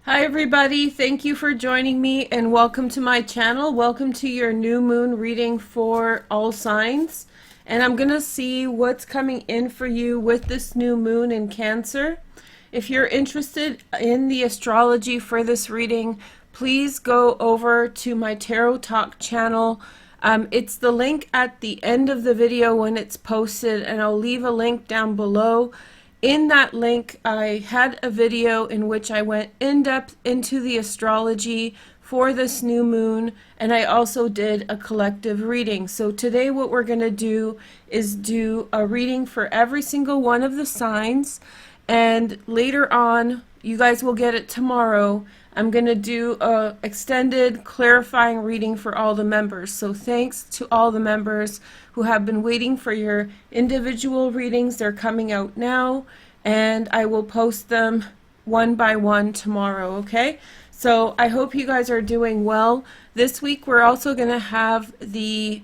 Hi everybody, thank you for joining me and welcome to my channel. Welcome to your new moon reading for all signs. And I'm going to see what's coming in for you with this new moon in Cancer. If you're interested in the astrology for this reading, please go over to my Tarot Talk channel. It's the link at the end of the video when it's posted, and I'll leave a link down below. In that link, I had a video in which I went in depth into the astrology for this new moon, and I also did a collective reading. So today what we're going to do is do a reading for every single one of the signs, and later on, you guys will get it tomorrow, I'm going to do a extended clarifying reading for all the members. So thanks to all the members who have been waiting for your individual readings. They're coming out now, and I will post them one by one tomorrow, okay? So I hope you guys are doing well. This week we're also going to have the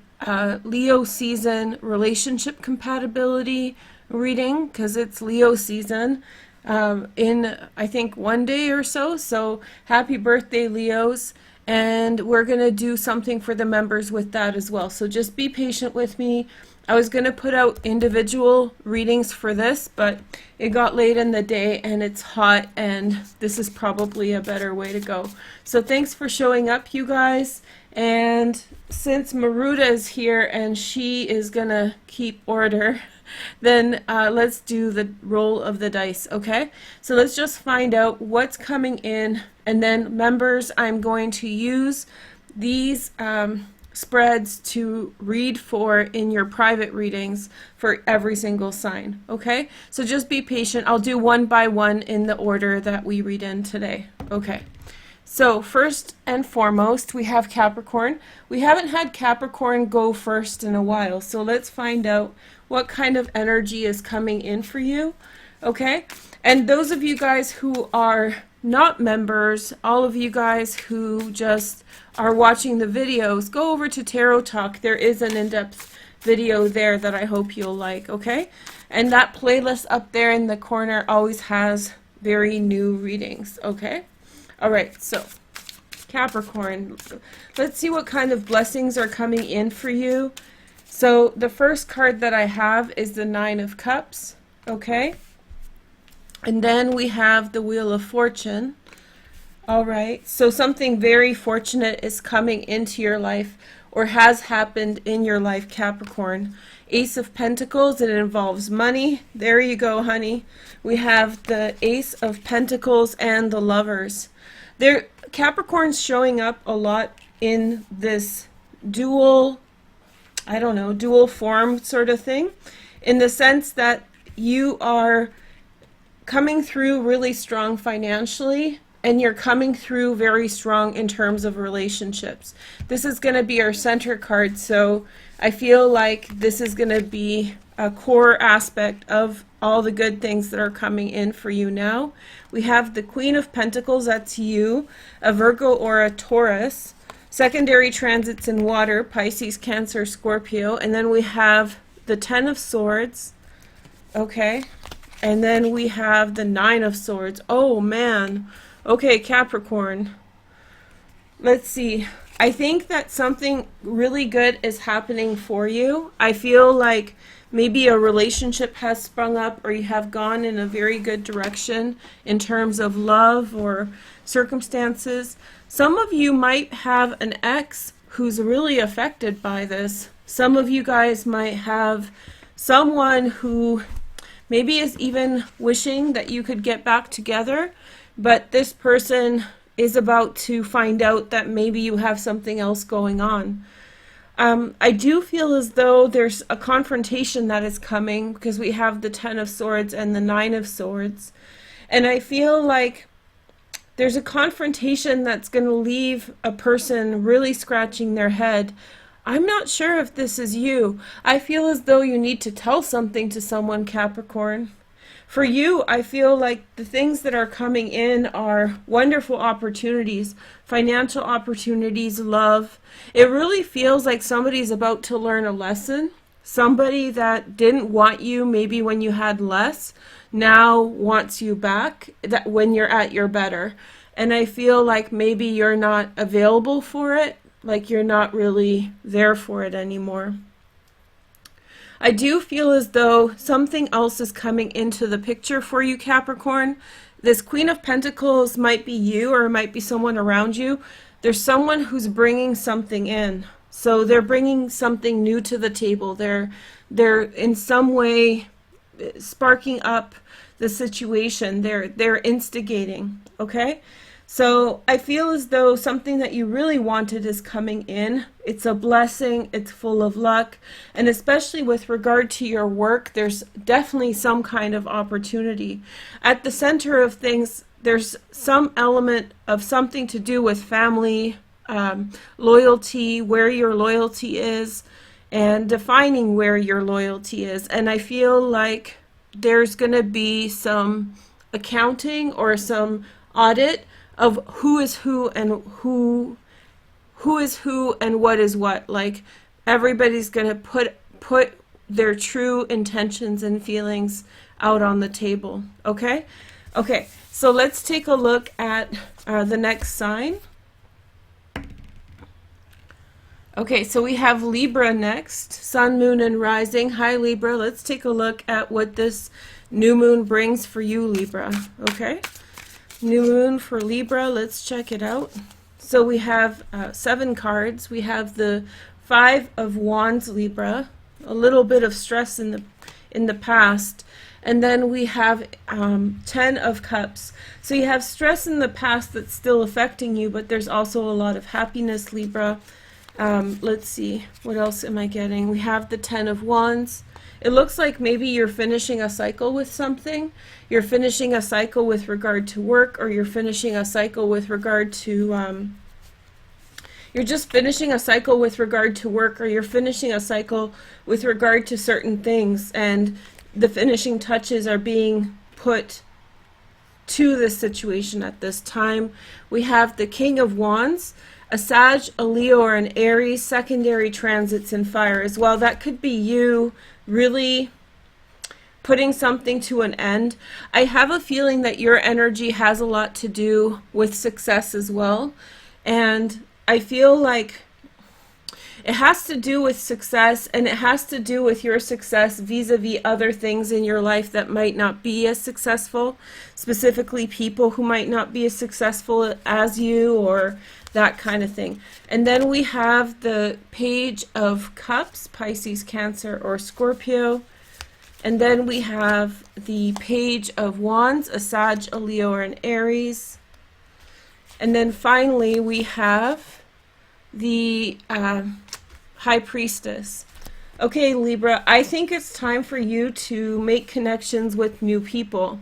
Leo season relationship compatibility reading, because it's Leo season in I think one day or so. So happy birthday, Leos. And we're going to do something for the members with that as well. So just be patient with me. I was going to put out individual readings for this, but it got late in the day and it's hot, and this is probably a better way to go. So thanks for showing up, you guys. And since Maruta is here and she is going to keep order, then let's do the roll of the dice, okay? So let's just find out what's coming in, and then members, I'm going to use these spreads to read for in your private readings for every single sign, okay? So just be patient. I'll do one by one in the order that we read in today, okay? So first and foremost, we have Capricorn. We haven't had Capricorn go first in a while, so let's find out what kind of energy is coming in for you, okay? And those of you guys who are not members, all of you guys who just are watching the videos, go over to Tarot Talk. There is an in-depth video there that I hope you'll like, okay? And that playlist up there in the corner always has very new readings, okay? All right, so Capricorn, let's see what kind of blessings are coming in for you. So the first card that I have is the Nine of Cups, okay? And then we have the Wheel of Fortune. All right, so something very fortunate is coming into your life or has happened in your life, Capricorn. Ace of Pentacles, it involves money. There you go, honey. We have the Ace of Pentacles and the Lovers. Capricorn's showing up a lot in this dual form sort of thing, in the sense that you are coming through really strong financially, and you're coming through very strong in terms of relationships. This is going to be our center card, so I feel like this is going to be a core aspect of all the good things that are coming in for you now. We have the Queen of Pentacles, that's you, a Virgo or a Taurus. Secondary transits in water, Pisces, Cancer, Scorpio. And then we have the Ten of Swords, okay? And then we have the Nine of Swords. Oh, man. Okay, Capricorn. Let's see. I think that something really good is happening for you. I feel like maybe a relationship has sprung up, or you have gone in a very good direction in terms of love or circumstances. Some of you might have an ex who's really affected by this. Some of you guys might have someone who maybe is even wishing that you could get back together, but this person is about to find out that maybe you have something else going on. I do feel as though there's a confrontation that is coming, because we have the Ten of Swords and the Nine of Swords. And I feel like there's a confrontation that's going to leave a person really scratching their head. I'm not sure if this is you. I feel as though you need to tell something to someone, Capricorn. For you, I feel like the things that are coming in are wonderful opportunities, financial opportunities, love. It really feels like somebody's about to learn a lesson. Somebody that didn't want you maybe when you had less now wants you back, that when you're at your better. and I feel like maybe you're not available for it, like you're not really there for it anymore. I do feel as though something else is coming into the picture for you, Capricorn. This Queen of Pentacles might be you, or it might be someone around you. There's someone who's bringing something in. So they're bringing something new to the table. They're in some way sparking up the situation. They're instigating, okay? So I feel as though something that you really wanted is coming in. It's a blessing, it's full of luck, and especially with regard to your work, there's definitely some kind of opportunity. At the center of things, there's some element of something to do with family, loyalty, where your loyalty is, and defining where your loyalty is. And I feel like there's going to be some accounting or some audit of who is who and who is who and what is what. Like, everybody's going to put their true intentions and feelings out on the table. Okay? Okay, so let's take a look at the next sign. Okay, so we have Libra next, Sun, Moon, and Rising. Hi, Libra. Let's take a look at what this new moon brings for you, Libra. Okay? New moon for Libra, let's check it out. So we have 7 cards. We have the 5 of Wands, Libra, a little bit of stress in the past, and then we have 10 of Cups. So you have stress in the past that's still affecting you, but there's also a lot of happiness, Libra. Let's see, what else am I getting? We have the 10 of Wands. It looks like maybe you're finishing a cycle with something. You're finishing a cycle with regard to work, or you're finishing a cycle with regard to, you're just finishing a cycle with regard to work, or you're finishing a cycle with regard to certain things, and the finishing touches are being put to this situation at this time. We have the King of Wands, a Sag, a Leo, or an Aries, secondary transits in fire as well. That could be you really putting something to an end. I have a feeling that your energy has a lot to do with success as well. And I feel like it has to do with success, and it has to do with your success vis-a-vis other things in your life that might not be as successful, specifically people who might not be as successful as you, or that kind of thing. And then we have the Page of Cups, Pisces, Cancer, or Scorpio. And then we have the Page of Wands, a Sag, a Leo, or an Aries. And then finally we have the High Priestess. Okay, Libra, I think it's time for you to make connections with new people.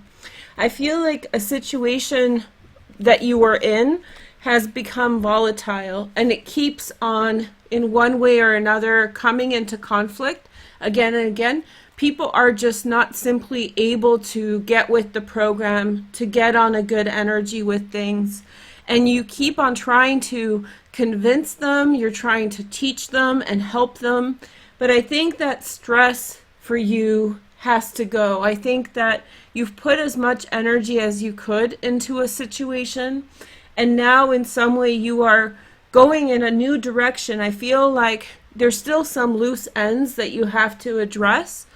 I feel like a situation that you were in has become volatile, and it keeps on, in one way or another, coming into conflict again and again. People are just not simply able to get with the program, to get on a good energy with things. And you keep on trying to convince them, you're trying to teach them and help them. But I think that stress for you has to go. I think that you've put as much energy as you could into a situation, and now in some way you are going in a new direction. I feel like there's still some loose ends that you have to address,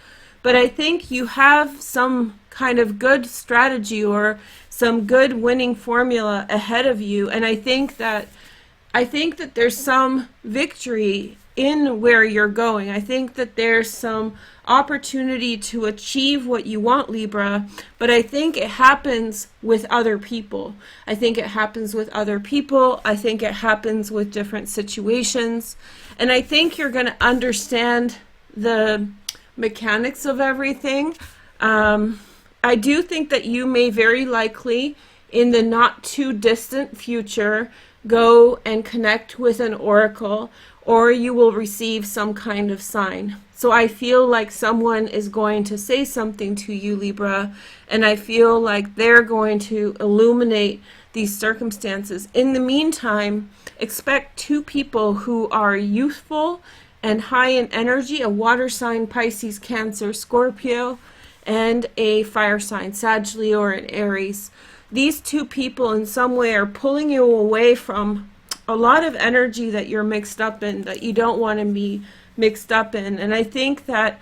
but I think you have some kind of good strategy or some good winning formula ahead of you. And I think that there's some victory in where you're going. I think that there's some opportunity to achieve what you want, Libra, but I think it happens with other people. I think it happens with other people. I think it happens with different situations. And I think you're going to understand the mechanics of everything. I do think that you may very likely, in the not too distant future, go and connect with an oracle, or you will receive some kind of sign. So I feel like someone is going to say something to you, Libra, and I feel like they're going to illuminate these circumstances. In the meantime, expect 2 people who are youthful and high in energy, a water sign, Pisces, Cancer, Scorpio, and a fire sign, Sag, Leo, or an Aries. these two people in some way are pulling you away from a lot of energy that you're mixed up in, that you don't want to be mixed up in. And I think that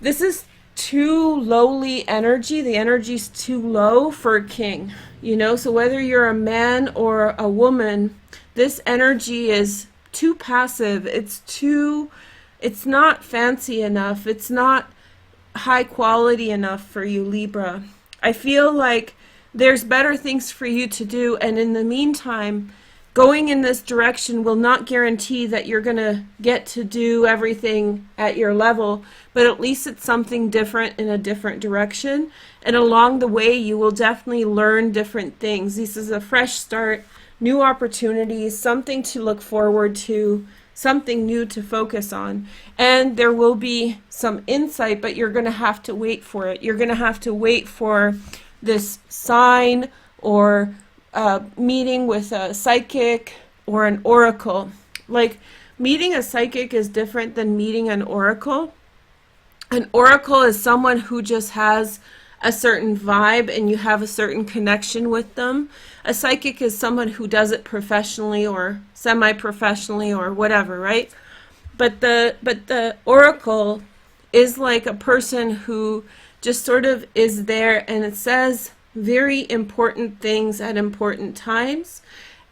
this is too lowly energy. The energy's too low for a king, you know? So whether you're a man or a woman, this energy is too passive. It's not fancy enough. It's not high quality enough for you, Libra. I feel like there's better things for you to do, and in the meantime, going in this direction will not guarantee that you're going to get to do everything at your level, but at least it's something different in a different direction. And along the way, you will definitely learn different things. This is a fresh start, new opportunities, something to look forward to, something new to focus on. And there will be some insight, but you're going to have to wait for it. You're going to have to wait for this sign or meeting with a psychic or an oracle. Like, meeting a psychic is different than meeting an oracle. An oracle is someone who just has a certain vibe and you have a certain connection with them. A psychic is someone who does it professionally or semi-professionally or whatever, right? But the oracle is like a person who just sort of is there, and it says very important things at important times,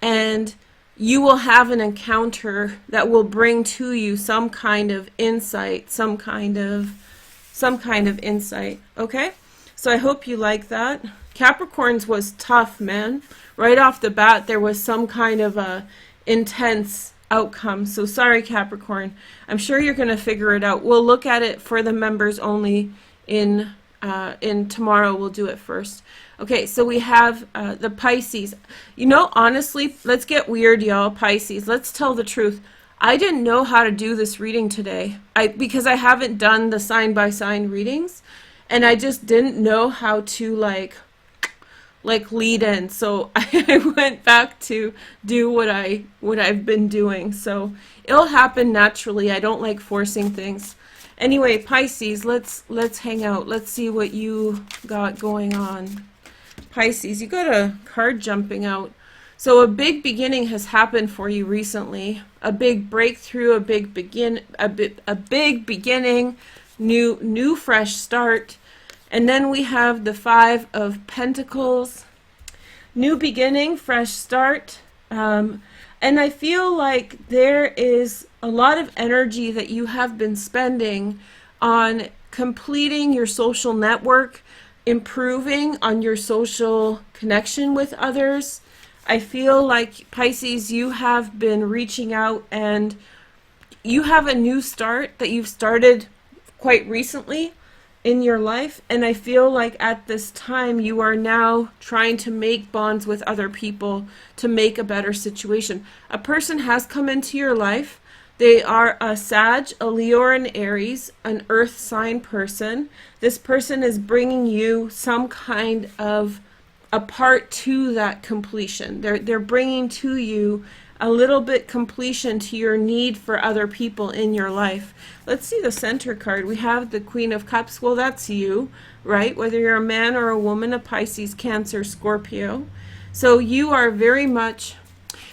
and you will have an encounter that will bring to you some kind of insight, some kind of insight. Okay, so I hope you like that. Capricorn's was tough, man. Right off the bat, there was some kind of a intense outcome. So sorry, Capricorn. I'm sure you're going to figure it out. We'll look at it for the members only in tomorrow. We'll do it first. Okay, so we have the Pisces. You know, honestly, let's get weird, y'all. Pisces, let's tell the truth. I didn't know how to do this reading today because I haven't done the sign by sign readings, and I just didn't know how to like lead in. So I went back to do what I've been doing. So it'll happen naturally. I don't like forcing things. Anyway, Pisces, let's hang out. Let's see what you got going on. Pisces, you got a card jumping out. So a big beginning has happened for you recently. A big breakthrough, a big beginning, new fresh start. And then we have the Five of Pentacles. New beginning, fresh start. And I feel like there is a lot of energy that you have been spending on completing your social network, improving on your social connection with others. I feel like, Pisces, you have been reaching out and you have a new start that you've started quite recently in your life, and I feel like at this time you are now trying to make bonds with other people to make a better situation. A person has come into your life. They are a Sag, a Leo, or an Aries, an earth sign person. This person is bringing you some kind of a part to that completion. They're bringing to you a little bit completion to your need for other people in your life. Let's see the center card. We have the Queen of Cups. Well, that's you, right? Whether you're a man or a woman, a Pisces, Cancer, Scorpio. So you are very much,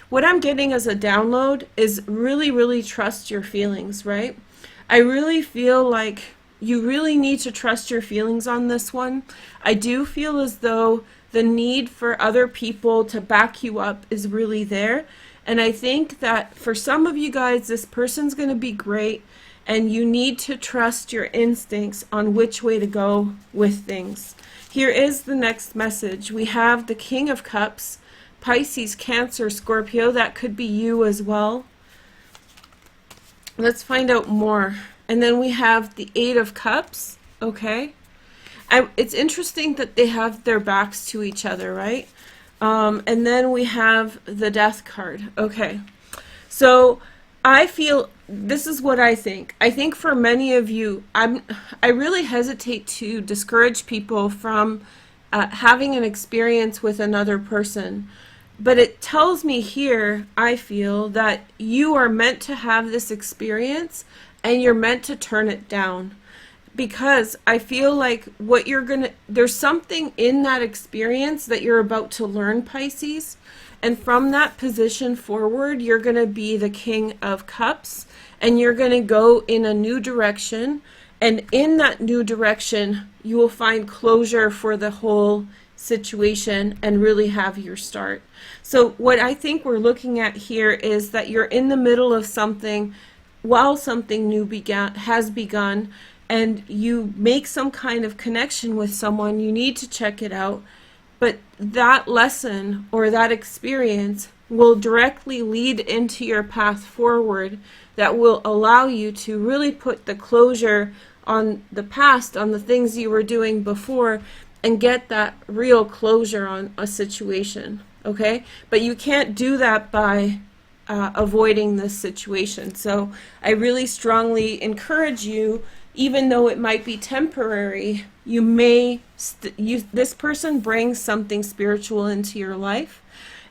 what I'm getting as a download is really, really trust your feelings, right? I really feel like you really need to trust your feelings on this one. I do feel as though the need for other people to back you up is really there. And I think that for some of you guys, this person's going to be great, and you need to trust your instincts on which way to go with things. Here is the next message. We have the King of Cups, Pisces, Cancer, Scorpio. That could be you as well. Let's find out more. And then we have the Eight of Cups. Okay. It's interesting that they have their backs to each other, right? And then we have the Death card. Okay. So I feel, this is what I think. I think for many of you, I really hesitate to discourage people from having an experience with another person. But it tells me here, I feel, that you are meant to have this experience and you're meant to turn it down. because I feel like there's something in that experience that you're about to learn, Pisces. And from that position forward, you're going to be the King of Cups, and you're going to go in a new direction. And in that new direction, you will find closure for the whole situation and really have your start. So what I think we're looking at here is that you're in the middle of something while something new has begun, and you make some kind of connection with someone. You need to check it out. But that lesson or that experience will directly lead into your path forward that will allow you to really put the closure on the past, on the things you were doing before, and get that real closure on a situation, okay? But you can't do that by avoiding this situation. So I really strongly encourage you, even though it might be temporary, you may, this person brings something spiritual into your life.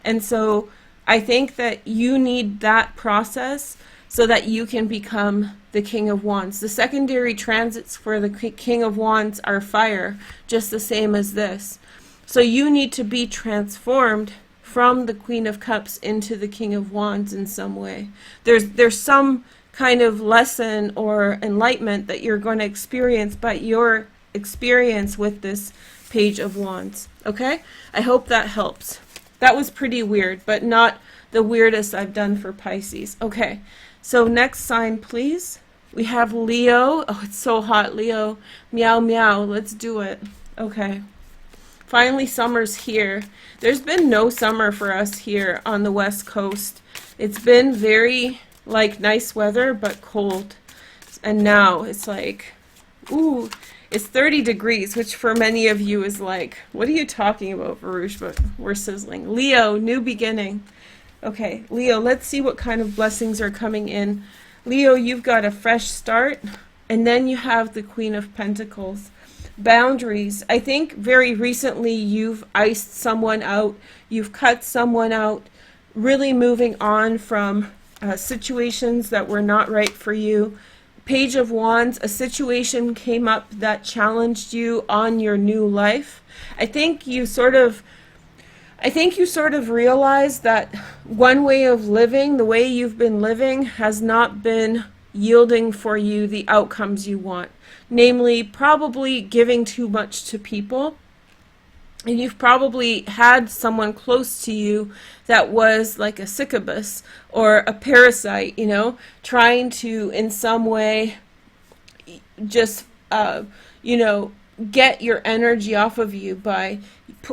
And so I think that you need that process so that you can become the King of Wands. The secondary transits for the King of Wands are fire, just the same as this. So you need to be transformed from the Queen of Cups into the King of Wands in some way. There's some kind of lesson or enlightenment that you're going to experience by your experience with this Page of Wands. Okay? I hope that helps. That was pretty weird, but not the weirdest I've done for Pisces. Okay, so next sign, please. We have Leo. Oh, it's so hot, Leo. Meow, meow. Let's do it. Okay. Finally, summer's here. There's been no summer for us here on the West Coast. It's been very, like, nice weather, but cold. And now it's like, ooh, it's 30 degrees, which for many of you is like, what are you talking about, Veroosh? But we're sizzling. Leo, new beginning. Okay, Leo, let's see what kind of blessings are coming in. Leo, you've got a fresh start, and then you have the Queen of Pentacles. Boundaries. I think very recently you've iced someone out, you've cut someone out, really moving on from situations that were not right for you. Page of Wands, a situation came up that challenged you on your new life. I think you sort of realized that one way of living, the way you've been living, has not been yielding for you the outcomes you want. Namely, probably giving too much to people. And you've probably had someone close to you that was like a succubus or a parasite, you know, trying to in some way just, you know, get your energy off of you by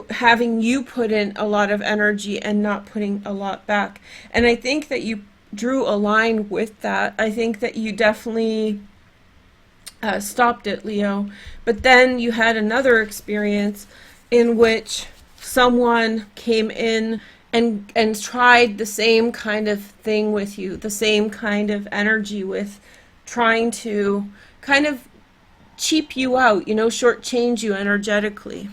having you put in a lot of energy and not putting a lot back. And I think that you drew a line with that. I think that you definitely stopped it, Leo. But then you had another experience in which someone came in and tried the same kind of thing with you, the same kind of energy with trying to kind of cheap you out, you know, shortchange you energetically,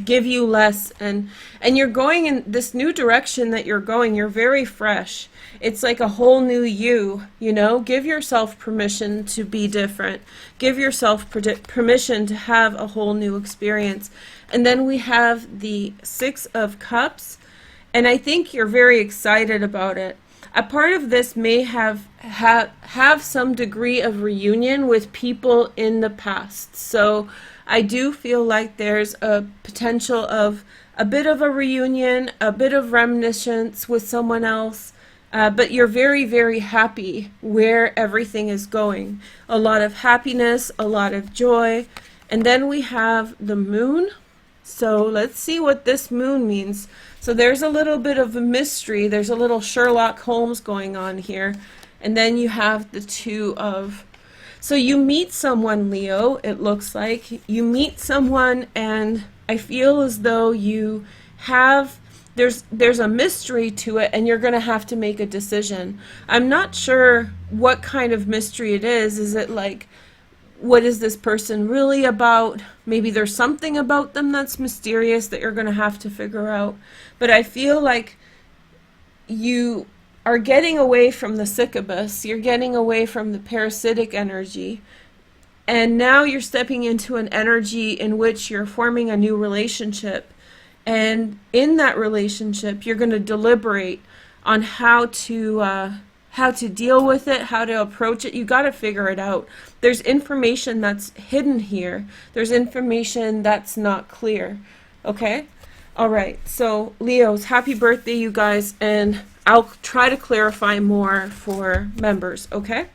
give you less, and you're going in this new direction that you're going. You're very fresh. It's like a whole new you, you know. Give yourself permission to be different. Give yourself permission to have a whole new experience. And then we have the Six of Cups, and I think you're very excited about it. A part of this may have some degree of reunion with people in the past. So I do feel like there's a potential of a bit of a reunion, a bit of reminiscence with someone else, but you're very, very happy where everything is going. A lot of happiness, a lot of joy. And then we have the moon. So let's see what this moon means. So there's a little bit of a mystery. There's a little Sherlock Holmes going on here. And then you have the Two of... So you meet someone, Leo, it looks like. You meet someone, and I feel as though you have... There's a mystery to it, and you're going to have to make a decision. I'm not sure what kind of mystery it is. Is it like, what is this person really about? Maybe there's something about them that's mysterious that you're going to have to figure out. But I feel like you are getting away from the succubus. You're getting away from the parasitic energy. And now you're stepping into an energy in which you're forming a new relationship. And in that relationship, you're going to deliberate on how to deal with it, how to approach it. You got to figure it out. There's information that's hidden here. There's information that's not clear. Okay? All right. So, Leos, happy birthday, you guys. And I'll try to clarify more for members. Okay?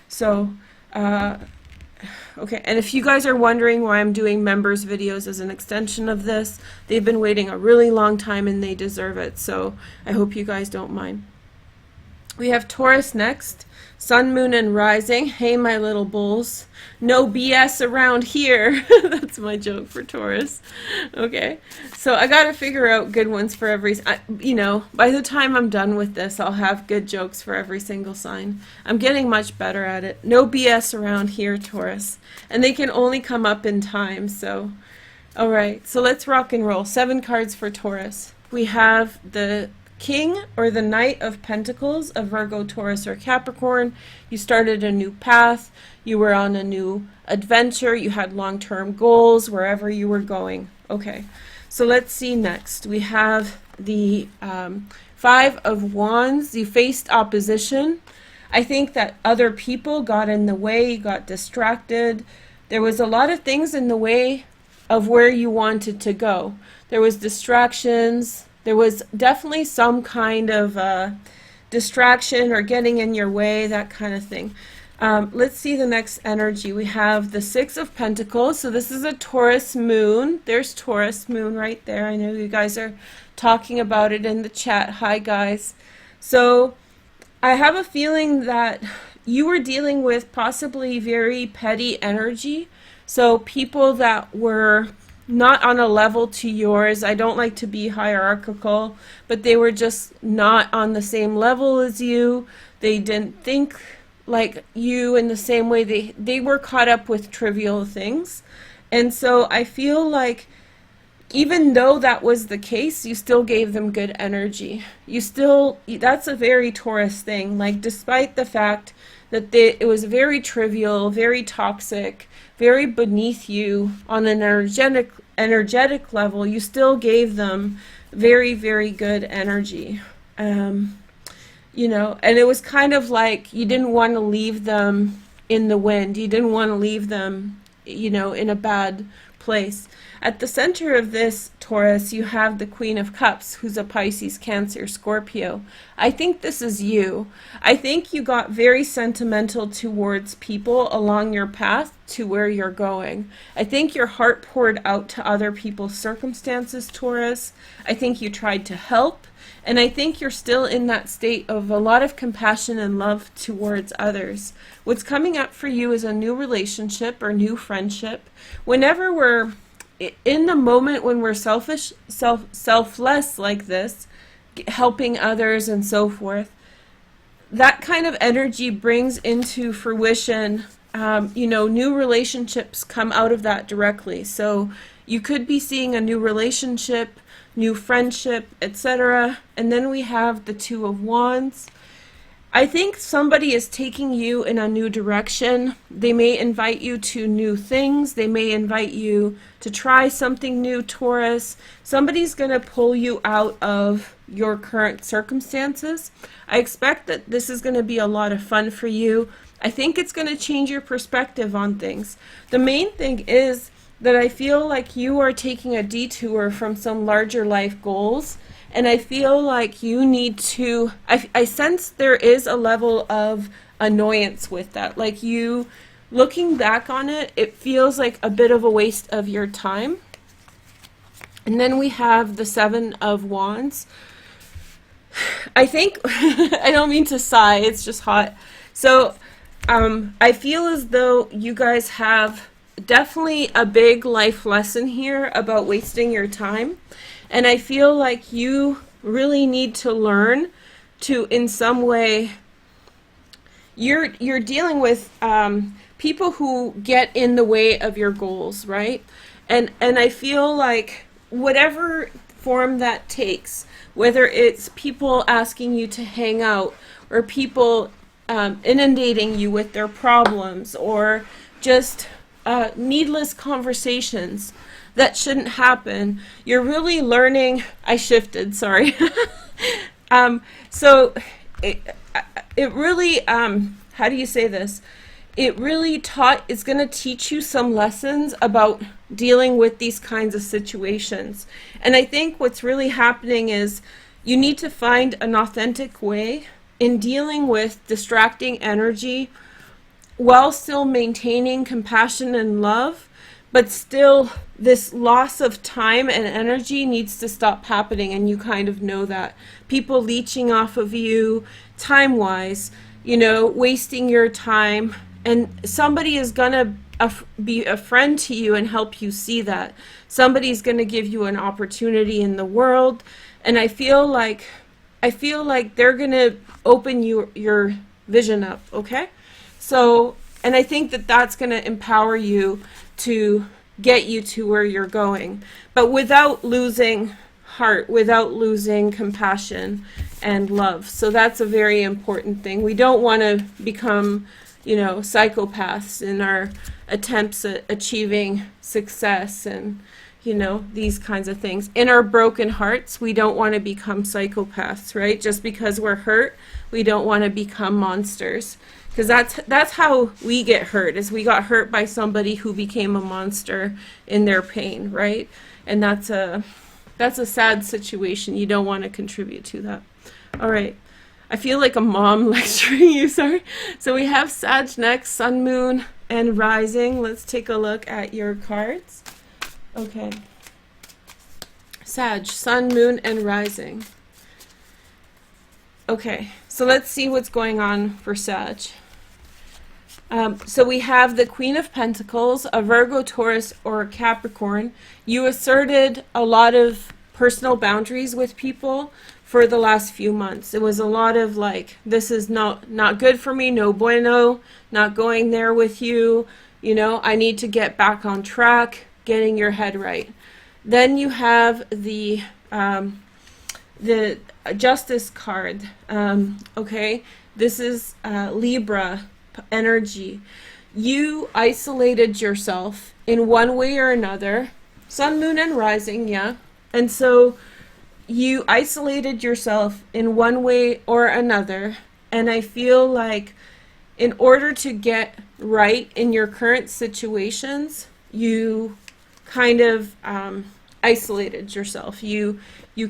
So, okay, and if you guys are wondering why I'm doing members videos as an extension of this, they've been waiting a really long time and they deserve it. So I hope you guys don't mind. We have Taurus next. Sun, moon, and rising. Hey, my little bulls. No BS around here. That's my joke for Taurus. Okay. So I got to figure out good ones for every, you know, by the time I'm done with this, I'll have good jokes for every single sign. I'm getting much better at it. No BS around here, Taurus. And they can only come up in time. So, all right. So let's rock and roll. 7 cards for Taurus. We have the King or the Knight of Pentacles of Virgo, Taurus, or Capricorn. You started a new path. You were on a new adventure. You had long-term goals wherever you were going. Okay, so let's see next. We have the 5 of Wands. You faced opposition. I think that other people got in the way. You got distracted. There was a lot of things in the way of where you wanted to go. There was distractions. There was definitely some kind of distraction or getting in your way, that kind of thing. Let's see the next energy. We have the 6 of Pentacles. So this is a Taurus moon. There's Taurus moon right there. I know you guys are talking about it in the chat. Hi, guys. So I have a feeling that you were dealing with possibly very petty energy. So people that were not on a level to yours. I don't like to be hierarchical, but they were just not on the same level as you. They didn't think like you in the same way. They were caught up with trivial things. And so I feel like even though that was the case, you still gave them good energy. You still, that's a very Taurus thing. Like, despite the fact that it was very trivial, very toxic, very beneath you on an energetic level, you still gave them very, very good energy. You know, and it was kind of like you didn't want to leave them in the wind. You didn't want to leave them, you know, in a bad place. At the center of this, Taurus, you have the Queen of Cups, who's a Pisces, Cancer, Scorpio. I think this is you. I think you got very sentimental towards people along your path to where you're going. I think your heart poured out to other people's circumstances, Taurus. I think you tried to help. And I think you're still in that state of a lot of compassion and love towards others. What's coming up for you is a new relationship or new friendship. Whenever we're in the moment when we're selfish, selfless like this, helping others and so forth, that kind of energy brings into fruition, you know, new relationships come out of that directly. So you could be seeing a new relationship, new friendship, etc. And then we have the 2 of Wands. I think somebody is taking you in a new direction. They may invite you to new things. They may invite you to try something new, Taurus. Somebody's going to pull you out of your current circumstances. I expect that this is going to be a lot of fun for you. I think it's going to change your perspective on things. The main thing is that I feel like you are taking a detour from some larger life goals. And I feel like you need to, I sense there is a level of annoyance with that. Like, you, looking back on it, it feels like a bit of a waste of your time. And then we have the 7 of Wands. I think, I don't mean to sigh, it's just hot. So I feel as though you guys have definitely a big life lesson here about wasting your time. And I feel like you really need to learn to, in some way, you're dealing with people who get in the way of your goals, right? And I feel like whatever form that takes, whether it's people asking you to hang out, or people inundating you with their problems, or just needless conversations that shouldn't happen. You're really learning. I shifted, sorry. So it really, how do you say this? It really it's going to teach you some lessons about dealing with these kinds of situations. And I think what's really happening is you need to find an authentic way in dealing with distracting energy while still maintaining compassion and love, but still this loss of time and energy needs to stop happening, and you kind of know that. People leeching off of you time-wise, you know, wasting your time, and somebody is gonna be a friend to you and help you see that. Somebody's gonna give you an opportunity in the world, and I feel like they're gonna open your vision up, okay? So, and I think that that's gonna empower you to get you to where you're going, but without losing heart, without losing compassion and love. So that's a very important thing. We don't want to become, you know, psychopaths in our attempts at achieving success and, you know, these kinds of things. In our broken hearts, we don't want to become psychopaths, right? Just because we're hurt, we don't want to become monsters. Because that's how we get hurt, is we got hurt by somebody who became a monster in their pain, right? And that's a sad situation. You don't want to contribute to that. All right. I feel like a mom lecturing you, sorry. So we have Sag next, Sun, Moon, and Rising. Let's take a look at your cards. Okay. Sag, Sun, Moon, and Rising. Okay, so let's see what's going on for Sag. So we have the Queen of Pentacles, a Virgo, Taurus, or a Capricorn. You asserted a lot of personal boundaries with people for the last few months. It was a lot of like, this is not good for me, no bueno, not going there with you, you know, I need to get back on track, getting your head right. Then you have the Justice card, okay? This is Libra energy. You isolated yourself in one way or another, Sun, Moon, and Rising, yeah. And so you isolated yourself in one way or another, and I feel like in order to get right in your current situations, you kind of isolated yourself. You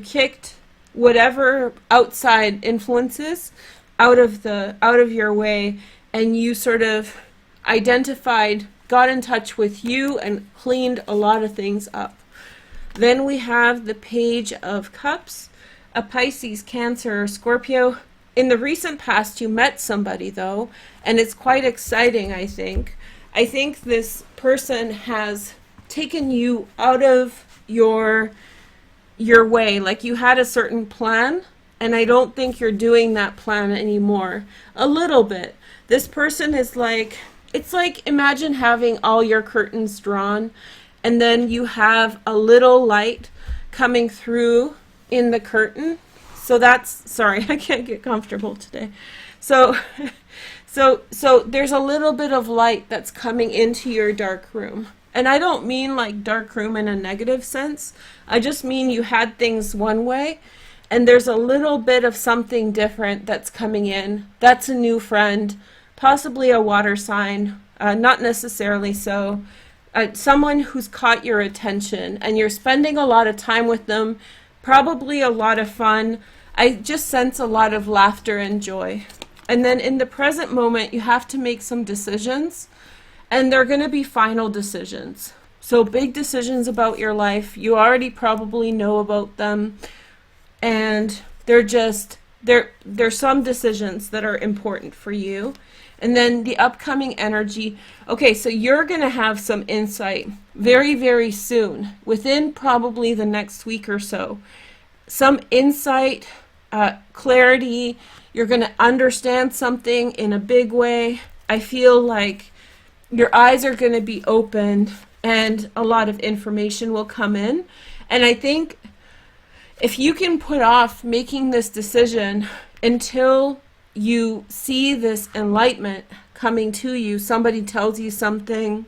kicked whatever outside influences out of your way, and you sort of identified, got in touch with you, and cleaned a lot of things up. Then we have the Page of Cups, a Pisces, Cancer, or Scorpio. In the recent past, you met somebody, though, and it's quite exciting, I think. I think this person has taken you out of your way. Like, you had a certain plan, and I don't think you're doing that plan anymore. A little bit. This person is like, it's like, imagine having all your curtains drawn, and then you have a little light coming through in the curtain. So that's, sorry, I can't get comfortable today. So there's a little bit of light that's coming into your dark room. And I don't mean like dark room in a negative sense. I just mean you had things one way, and there's a little bit of something different that's coming in. That's a new friend, possibly a water sign, not necessarily so. Someone who's caught your attention, and you're spending a lot of time with them, probably a lot of fun. I just sense a lot of laughter and joy. And then in the present moment, you have to make some decisions, and they're going to be final decisions. So big decisions about your life. You already probably know about them, and there's some decisions that are important for you. And then the upcoming energy. Okay, so you're going to have some insight very, very soon, within probably the next week or so. Some insight, clarity. You're going to understand something in a big way. I feel like your eyes are going to be opened, and a lot of information will come in. And I think if you can put off making this decision until you see this enlightenment coming to you. Somebody tells you something.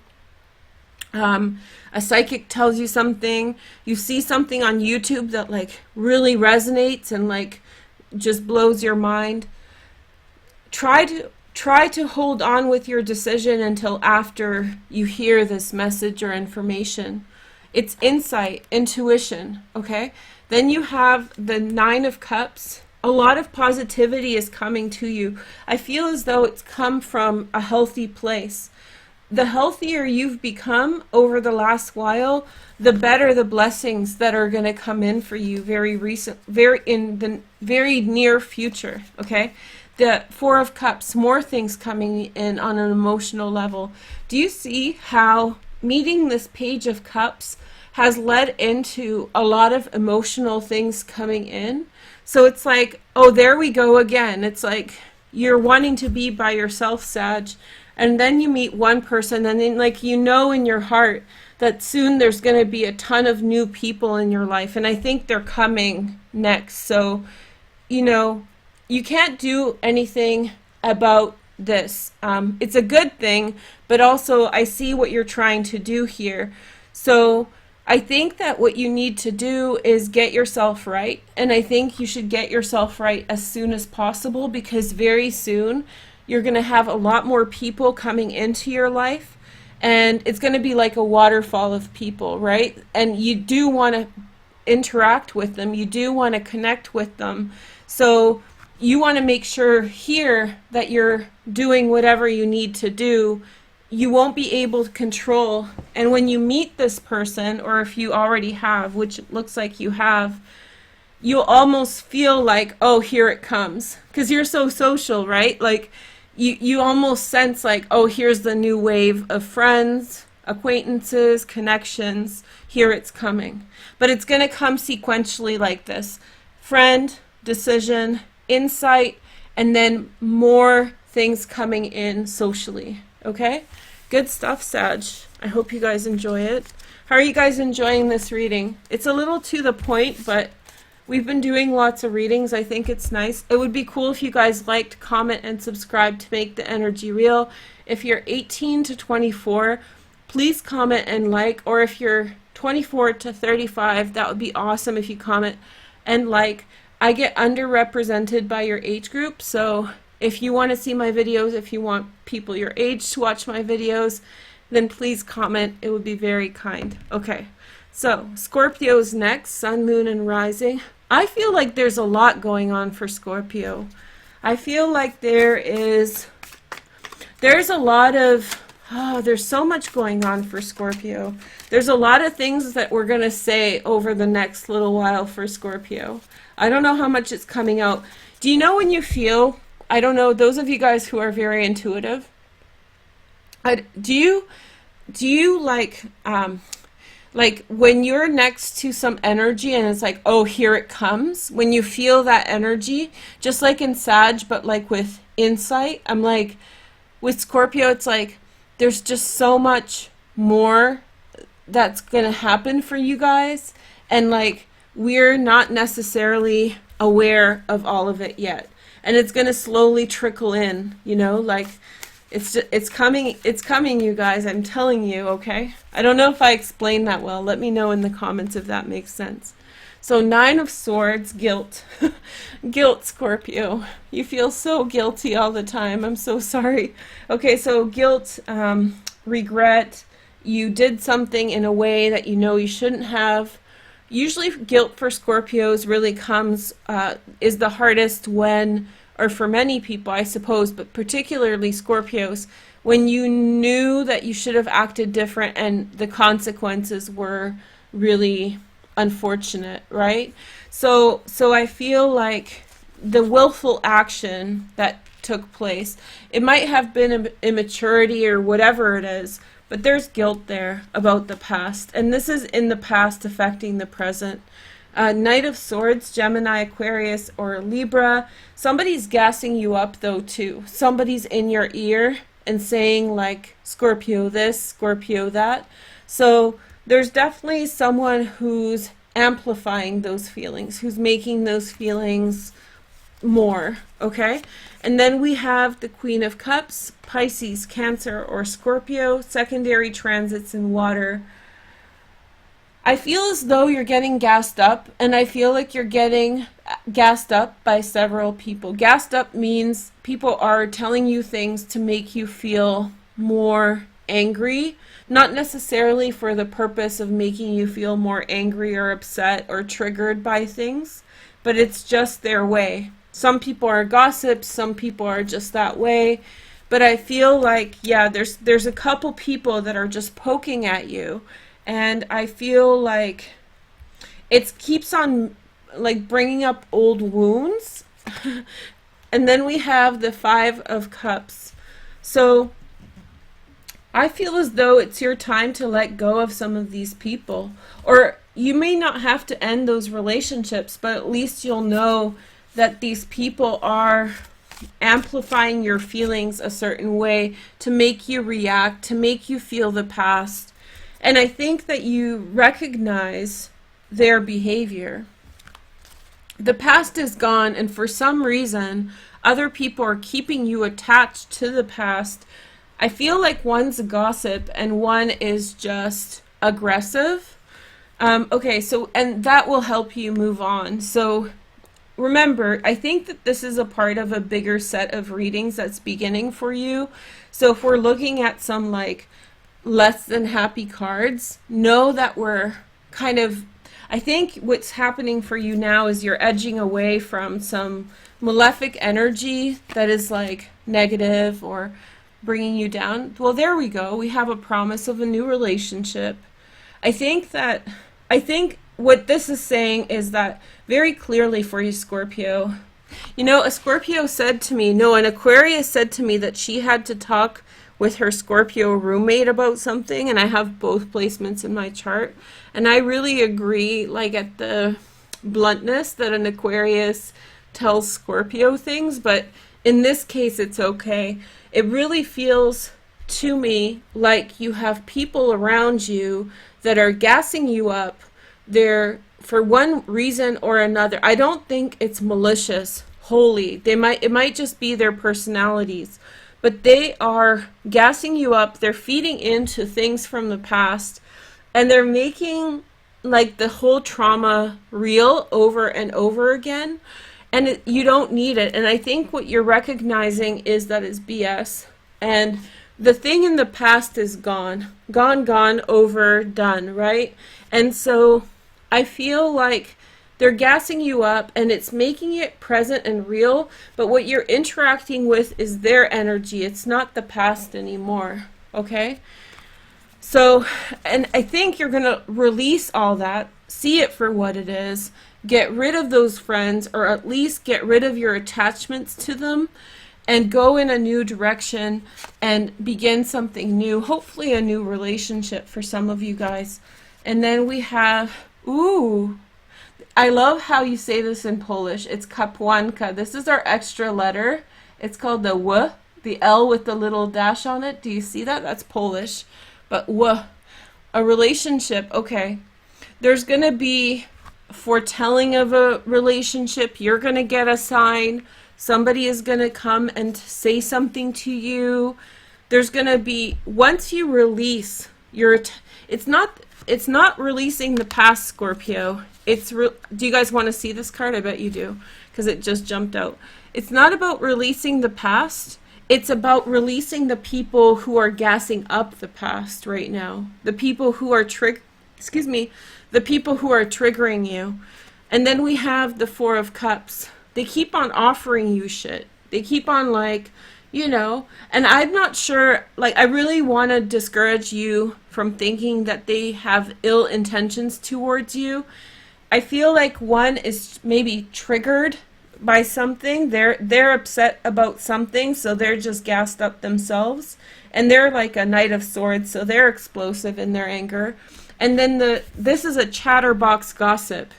A psychic tells you something. You see something on YouTube that like really resonates and like just blows your mind. Try to hold on with your decision until after you hear this message or information. It's insight, intuition, okay? Then you have the Nine of Cups. A lot of positivity is coming to you. I feel as though it's come from a healthy place. The healthier you've become over the last while, the better the blessings that are going to come in for you in the very near future, okay? The Four of Cups, more things coming in on an emotional level. Do you see how meeting this Page of Cups has led into a lot of emotional things coming in? So it's like, oh, there we go again. It's like you're wanting to be by yourself, Sag, and then you meet one person, and then like you know in your heart that soon there's going to be a ton of new people in your life, and I think they're coming next. So, you know, you can't do anything about this. It's a good thing, but also I see what you're trying to do here. So I think that what you need to do is get yourself right. And I think you should get yourself right as soon as possible, because very soon you're going to have a lot more people coming into your life. And it's going to be like a waterfall of people, right? And you do want to interact with them. You do want to connect with them. So you want to make sure here that you're doing whatever you need to do. You won't be able to control. And when you meet this person, or if you already have, which it looks like you have, you'll almost feel like, oh, here it comes. Because you're so social, right? Like you almost sense like, oh, here's the new wave of friends, acquaintances, connections. Here it's coming. But it's going to come sequentially like this. Friend, decision, insight, and then more things coming in socially. Okay? Good stuff, Sag. I hope you guys enjoy it. How are you guys enjoying this reading? It's a little to the point, but we've been doing lots of readings. I think it's nice. It would be cool if you guys liked, comment, and subscribe to make the energy real. If you're 18 to 24, please comment and like. Or if you're 24 to 35, that would be awesome if you comment and like. I get underrepresented by your age group, so if you want to see my videos, if you want people your age to watch my videos, then please comment. It would be very kind. Okay, so Scorpio's next, Sun, Moon, and Rising. I feel like there's a lot going on for Scorpio. I feel like there's a lot of, there's so much going on for Scorpio. There's a lot of things that we're going to say over the next little while for Scorpio. I don't know how much it's coming out. Do you know when you feel, I don't know, those of you guys who are very intuitive, do you like when you're next to some energy and it's like, oh, here it comes, when you feel that energy, just like in Sag, but like with insight, I'm like, with Scorpio, it's like, there's just so much more that's going to happen for you guys. And like, we're not necessarily aware of all of it yet. And it's going to slowly trickle in, you know, like it's coming, you guys. I'm telling you, okay? I don't know if I explained that well. Let me know in the comments if that makes sense. So 9 of Swords, guilt. Guilt, Scorpio. You feel so guilty all the time. I'm so sorry. Okay, so guilt, regret. You did something in a way that you know you shouldn't have. Usually guilt for Scorpios really comes, is the hardest when, or for many people, I suppose, but particularly Scorpios, when you knew that you should have acted different and the consequences were really unfortunate, right? So I feel like the willful action that took place, it might have been immaturity or whatever it is, but there's guilt there about the past, and this is in the past affecting the present. Knight of Swords, Gemini, Aquarius, or Libra. Somebody's gassing you up though too. Somebody's in your ear and saying like, Scorpio this, Scorpio that. So there's definitely someone who's amplifying those feelings, who's making those feelings more, okay? And then we have the Queen of Cups, Pisces, Cancer, or Scorpio, secondary transits in water. I feel as though you're getting gassed up, and I feel like you're getting gassed up by several people. Gassed up means people are telling you things to make you feel more angry, not necessarily for the purpose of making you feel more angry or upset or triggered by things, but it's just their way. Some people are gossips, some people are just that way, but I feel like, yeah, there's a couple people that are just poking at you, and I feel like it keeps on like bringing up old wounds. And then we have the Five of Cups. So I feel as though it's your time to let go of some of these people. Or you may not have to end those relationships, but at least you'll know that these people are amplifying your feelings a certain way to make you react, to make you feel the past. And I think that you recognize their behavior. The past is gone, and for some reason, other people are keeping you attached to the past. I feel like one's a gossip and one is just aggressive. Okay, so, and that will help you move on. So remember, I think that this is a part of a bigger set of readings that's beginning for you. So if we're looking at some like less than happy cards, know that we're kind of, I think what's happening for you now is you're edging away from some malefic energy that is like negative or bringing you down. Well, there we go. We have a promise of a new relationship. I think what this is saying is that very clearly for you, Scorpio. You know, a Scorpio said to me, no, an Aquarius said to me that she had to talk with her Scorpio roommate about something, and I have both placements in my chart. And I really agree, like, at the bluntness that an Aquarius tells Scorpio things, but in this case, it's okay. It really feels to me like you have people around you that are gassing you up. They're, for one reason or another, I don't think it's malicious wholly. It might just be their personalities, but they are gassing you up. They're feeding into things from the past, and they're making like the whole trauma real over and over again. And you don't need it. And I think what you're recognizing is that it's BS. And the thing in the past is gone. Gone, over, done, right? And so I feel like they're gassing you up and it's making it present and real. But what you're interacting with is their energy. It's not the past anymore, okay? So, and I think you're going to release all that, see it for what it is, get rid of those friends, or at least get rid of your attachments to them, and go in a new direction and begin something new, hopefully a new relationship for some of you guys. And then we have, ooh, I love how you say this in Polish. It's kapłanka. This is our extra letter. It's called the W, the L with the little dash on it. Do you see that? That's Polish. But W, a relationship. Okay. There's going to be foretelling of a relationship. You're going to get a sign. Somebody is going to come and say something to you. There's going to be, once you release your, it's not releasing the past, Scorpio. Do you guys want to see this card? I bet you do, because it just jumped out. It's not about releasing the past. It's about releasing the people who are gassing up the past right now. The people who are the people who are triggering you. And then we have the Four of Cups. They keep on offering you shit. They keep on like, you know, and I'm not sure, like, I really want to discourage you from thinking that they have ill intentions towards you. I feel like one is maybe triggered by something. They're upset about something, so they're just gassed up themselves. And they're like a Knight of Swords, so they're explosive in their anger. And then this is a chatterbox gossip.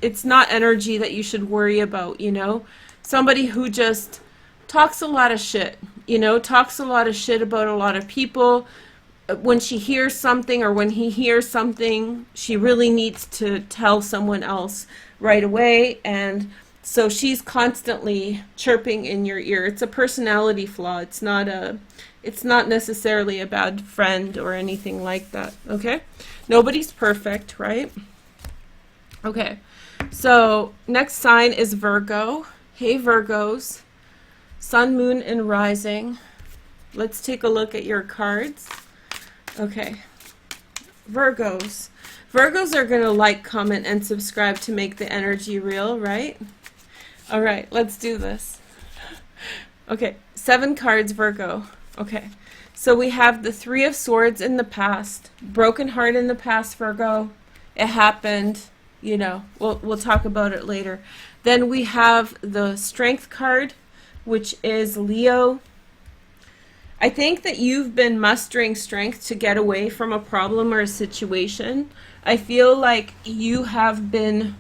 It's not energy that you should worry about, you know? Somebody who just talks a lot of shit, you know, talks a lot of shit about a lot of people. When she hears something or when he hears something, she really needs to tell someone else right away. And So she's constantly chirping in your ear. It's a personality flaw. It's not necessarily a bad friend or anything like that. Okay? Nobody's perfect, right? Okay. So next sign is Virgo. Hey Virgos. Sun, moon, and rising. Let's take a look at your cards. Okay. Virgos. Virgos are going to like, comment, and subscribe to make the energy real, right? All right, let's do this. Okay, 7 cards, Virgo. Okay, so we have the 3 of Swords in the past. Broken heart in the past, Virgo. It happened. You know, we'll talk about it later. Then we have the Strength card, which is Leo. I think that you've been mustering strength to get away from a problem or a situation. I feel like you have been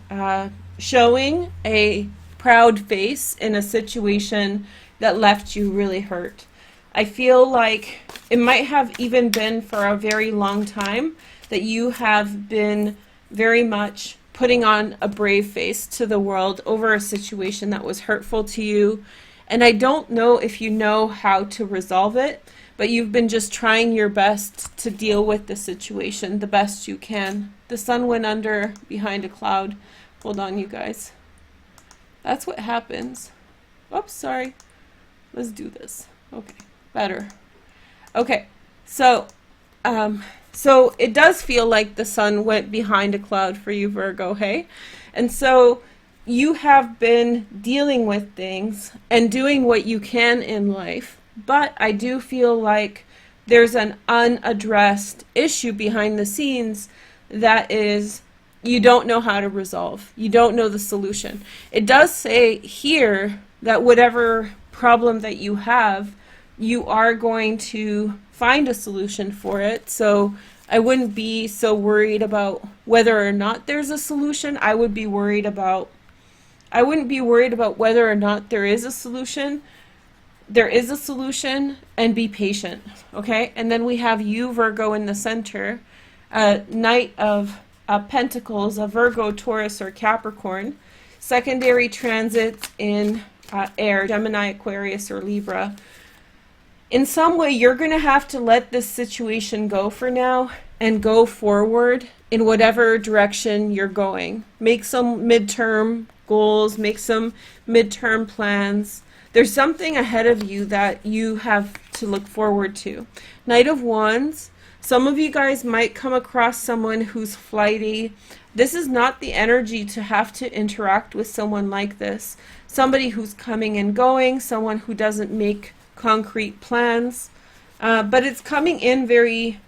showing a proud face in a situation that left you really hurt. I feel like it might have even been for a very long time that you have been very much putting on a brave face to the world over a situation that was hurtful to you. And I don't know if you know how to resolve it, but you've been just trying your best to deal with the situation the best you can. The sun went under behind a cloud. Hold on, you guys. That's what happens. Oops, sorry. Let's do this. Okay, better. Okay, so it does feel like the sun went behind a cloud for you, Virgo, hey? And so you have been dealing with things and doing what you can in life, but I do feel like there's an unaddressed issue behind the scenes that is you don't know how to resolve. You don't know the solution. It does say here that whatever problem that you have, you are going to find a solution for it. So I wouldn't be so worried about whether or not there's a solution. I wouldn't be worried about whether or not there is a solution. There is a solution, and be patient, okay? And then we have you, Virgo, in the center. Knight of Pentacles, a Virgo, Taurus, or Capricorn. Secondary transits in air, Gemini, Aquarius, or Libra. In some way, you're going to have to let this situation go for now and go forward in whatever direction you're going. Make some midterm goals, make some midterm plans. There's something ahead of you that you have to look forward to. Knight of Wands. Some of you guys might come across someone who's flighty. This is not the energy to have to interact with someone like this. Somebody who's coming and going, someone who doesn't make concrete plans. But it's coming in very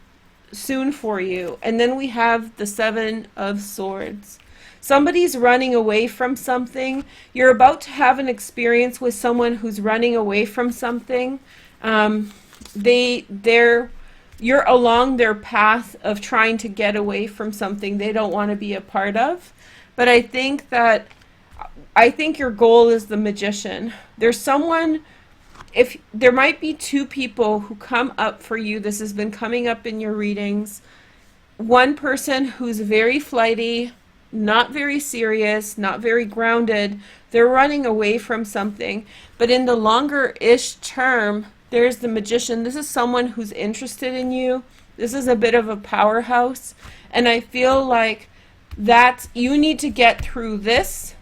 soon for you. And then we have the 7 of Swords. Somebody's running away from something. You're about to have an experience with someone who's running away from something. You're along their path of trying to get away from something they don't want to be a part of. But I think your goal is the Magician. There's someone, if there might be 2 people who come up for you. This has been coming up in your readings. One person who's very flighty, not very serious, not very grounded. They're running away from something. But in the longer-ish term, there's the Magician. This is someone who's interested in you. This is a bit of a powerhouse. And I feel like that you need to get through this.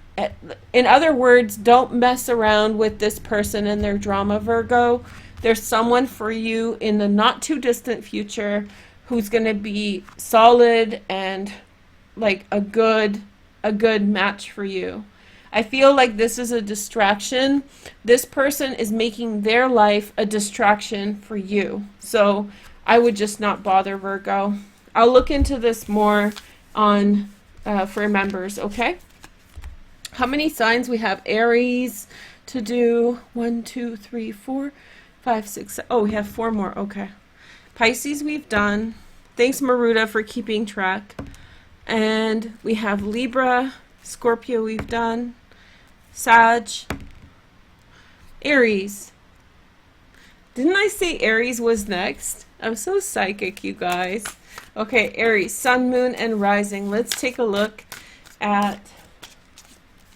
In other words, don't mess around with this person and their drama, Virgo. There's someone for you in the not too distant future who's going to be solid and like a good match for you. I feel like this is a distraction. This person is making their life a distraction for you. So I would just not bother, Virgo. I'll look into this more on for members, okay? How many signs we have? Aries to do. 1, 2, 3, 4, 5, 6, 7. Oh, we have 4 more. Okay. Pisces we've done. Thanks, Maruta, for keeping track. And we have Libra, Scorpio we've done, Sag, Aries. Didn't I say Aries was next? I'm so psychic, you guys. Okay, Aries, Sun, Moon, and Rising. Let's take a look at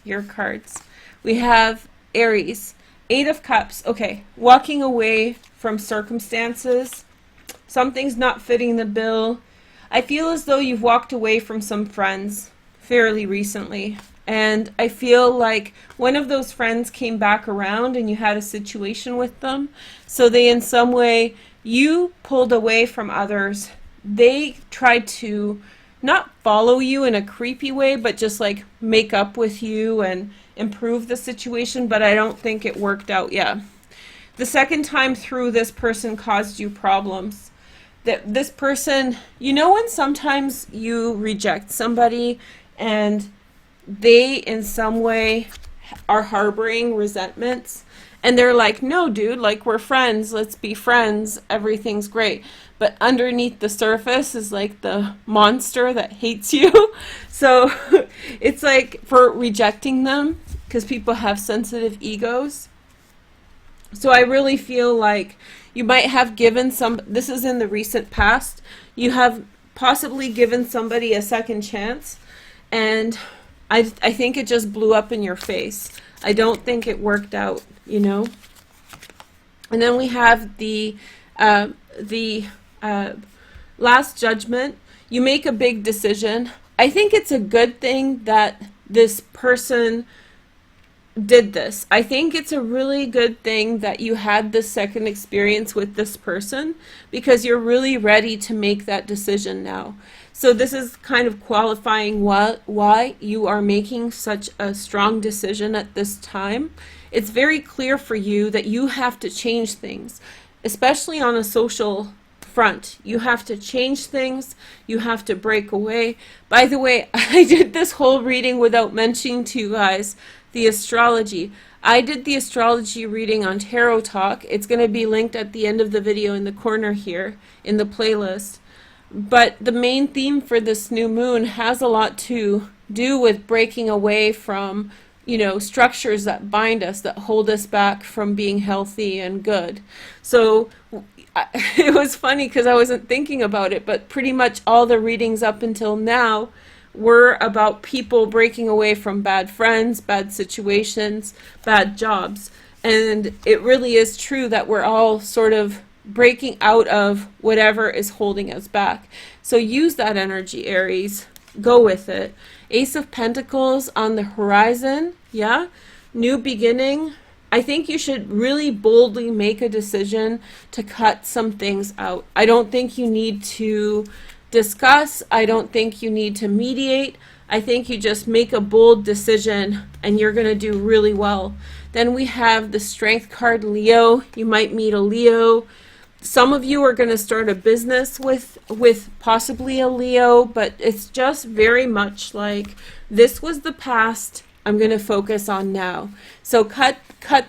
your cards. We have Aries, Eight of Cups. Okay, walking away from circumstances. Something's not fitting the bill. I feel as though you've walked away from some friends fairly recently. And I feel like one of those friends came back around and you had a situation with them. So they, in some way, you pulled away from others. They tried to not follow you in a creepy way, but just like make up with you and improve the situation. But I don't think it worked out yet. The second time through, this person caused you problems. That this person, you know, when sometimes you reject somebody and they in some way are harboring resentments and they're like, no dude, like, we're friends, let's be friends, everything's great, but underneath the surface is like the monster that hates you. So it's like, for rejecting them, because people have sensitive egos. So I really feel like you might have given this is in the recent past, you have possibly given somebody a second chance, and I think it just blew up in your face. I don't think it worked out, you know. And then we have the Last Judgment. You make a big decision. I think it's a good thing that this person did this. I think it's a really good thing that you had this second experience with this person, because you're really ready to make that decision now. So this is kind of qualifying why you are making such a strong decision at this time. It's very clear for you that you have to change things, especially on a social front. You have to change things. You have to break away. By the way, I did this whole reading without mentioning to you guys the astrology. I did the astrology reading on Tarot Talk. It's going to be linked at the end of the video in the corner here in the playlist. But the main theme for this new moon has a lot to do with breaking away from, you know, structures that bind us, that hold us back from being healthy and good. So it was funny because I wasn't thinking about it, but pretty much all the readings up until now were about people breaking away from bad friends, bad situations, bad jobs. And it really is true that we're all sort of breaking out of whatever is holding us back. So use that energy, Aries. Go with it. Ace of Pentacles on the horizon. Yeah. New beginning. I think you should really boldly make a decision to cut some things out. I don't think you need to discuss. I don't think you need to mediate. I think you just make a bold decision and you're going to do really well. Then we have the Strength card, Leo. You might meet a Leo. Some of you are going to start a business with possibly a Leo, but it's just very much like, this was the past, I'm going to focus on now. So cut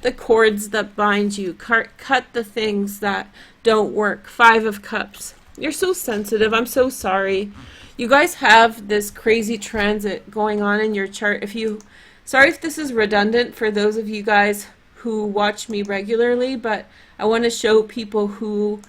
the cords that bind you, cut the things that don't work. Five of Cups. You're so sensitive. I'm so sorry. You guys have this crazy transit going on in your chart. Sorry if this is redundant for those of you guys who watch me regularly, but I want to show people who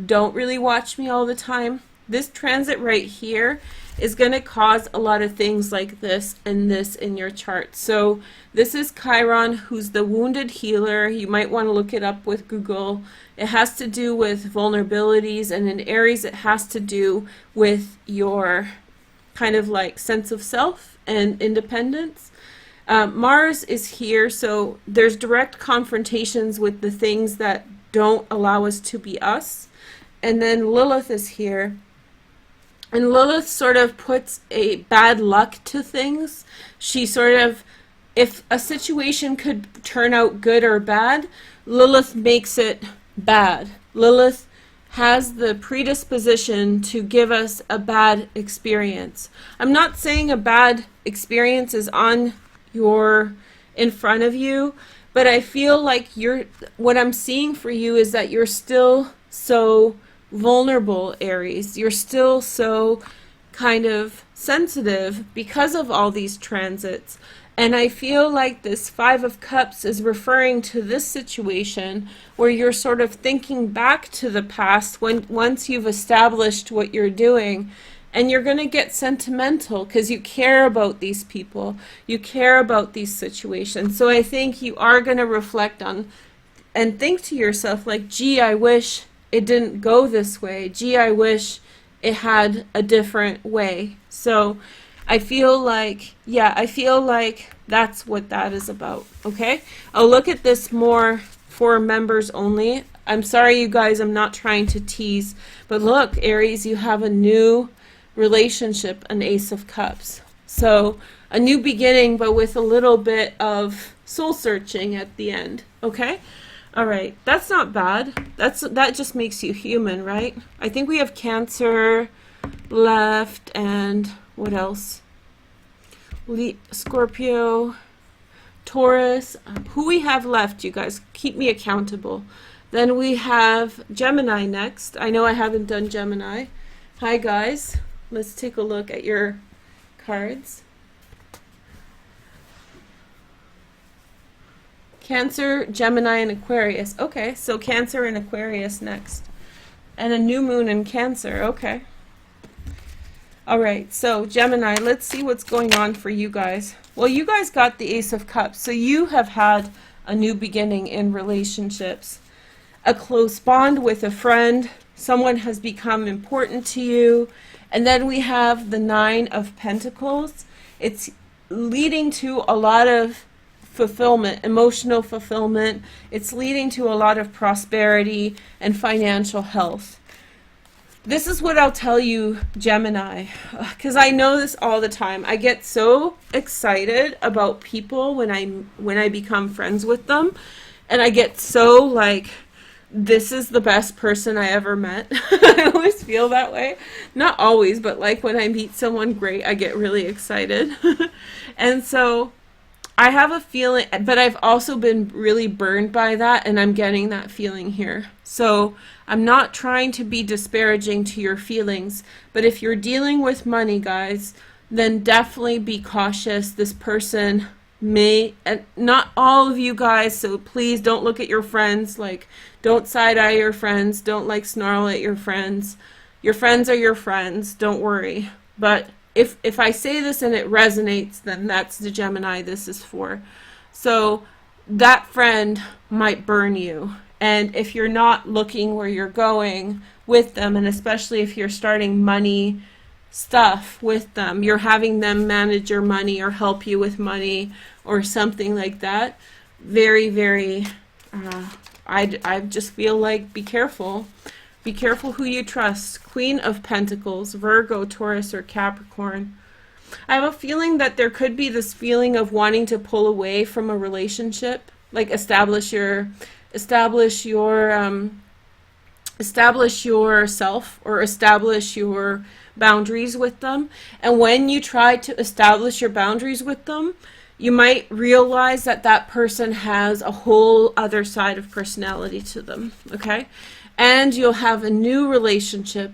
don't really watch me all the time. This transit right here is going to cause a lot of things like this and this in your chart. So this is Chiron, who's the wounded healer. You might want to look it up with Google. It has to do with vulnerabilities, and in Aries it has to do with your kind of like sense of self and independence. Mars is here, so there's direct confrontations with the things that don't allow us to be us. And then Lilith is here. And Lilith sort of puts a bad luck to things. She sort of, if a situation could turn out good or bad, Lilith makes it bad. Lilith has the predisposition to give us a bad experience. I'm not saying a bad experience is in front of you, but I feel like what I'm seeing for you is that you're still so vulnerable, Aries. You're still so kind of sensitive because of all these transits. And I feel like this Five of Cups is referring to this situation where you're sort of thinking back to the past once you've established what you're doing, and you're going to get sentimental because you care about these people. You care about these situations. So I think you are going to reflect on and think to yourself like, gee, I wish it didn't go this way. Gee, I wish it had a different way. So I feel like, yeah, I feel like that's what that is about, okay? I'll look at this more for members only. I'm sorry, you guys, I'm not trying to tease, but look, Aries, you have a new relationship, an Ace of Cups. So a new beginning, but with a little bit of soul searching at the end, okay? All right, that's not bad. That just makes you human, right? I think we have Cancer left, and what else? Scorpio, Taurus. Who we have left, you guys? Keep me accountable. Then we have Gemini next. I know I haven't done Gemini. Hi, guys. Let's take a look at your cards. Cancer, Gemini, and Aquarius. Okay, so Cancer and Aquarius next. And a new moon in Cancer. Okay. All right, so Gemini, let's see what's going on for you guys. Well, you guys got the Ace of Cups, so you have had a new beginning in relationships. A close bond with a friend. Someone has become important to you. And then we have the Nine of Pentacles. It's leading to a lot of fulfillment, emotional fulfillment. It's leading to a lot of prosperity and financial health. This is what I'll tell you, Gemini, because I know this all the time. I get so excited about people when I become friends with them, and I get so like, this is the best person I ever met. I always feel that way. Not always, but like when I meet someone great, I get really excited. And so I have a feeling, but I've also been really burned by that, and I'm getting that feeling here. So I'm not trying to be disparaging to your feelings, but if you're dealing with money, guys, then definitely be cautious. This person may, and not all of you guys, so please don't look at your friends, like don't side-eye your friends, don't like snarl at your friends. Your friends are your friends, don't worry. But if I say this and it resonates, then that's the Gemini this is for. So that friend might burn you. And if you're not looking where you're going with them, and especially if you're starting money stuff with them, you're having them manage your money or help you with money or something like that, very, very, I just feel like be careful. Be careful who you trust. Queen of Pentacles, Virgo, Taurus, or Capricorn. I have a feeling that there could be this feeling of wanting to pull away from a relationship, like establish yourself or establish your boundaries with them. And when you try to establish your boundaries with them, you might realize that that person has a whole other side of personality to them, okay? And you'll have a new relationship,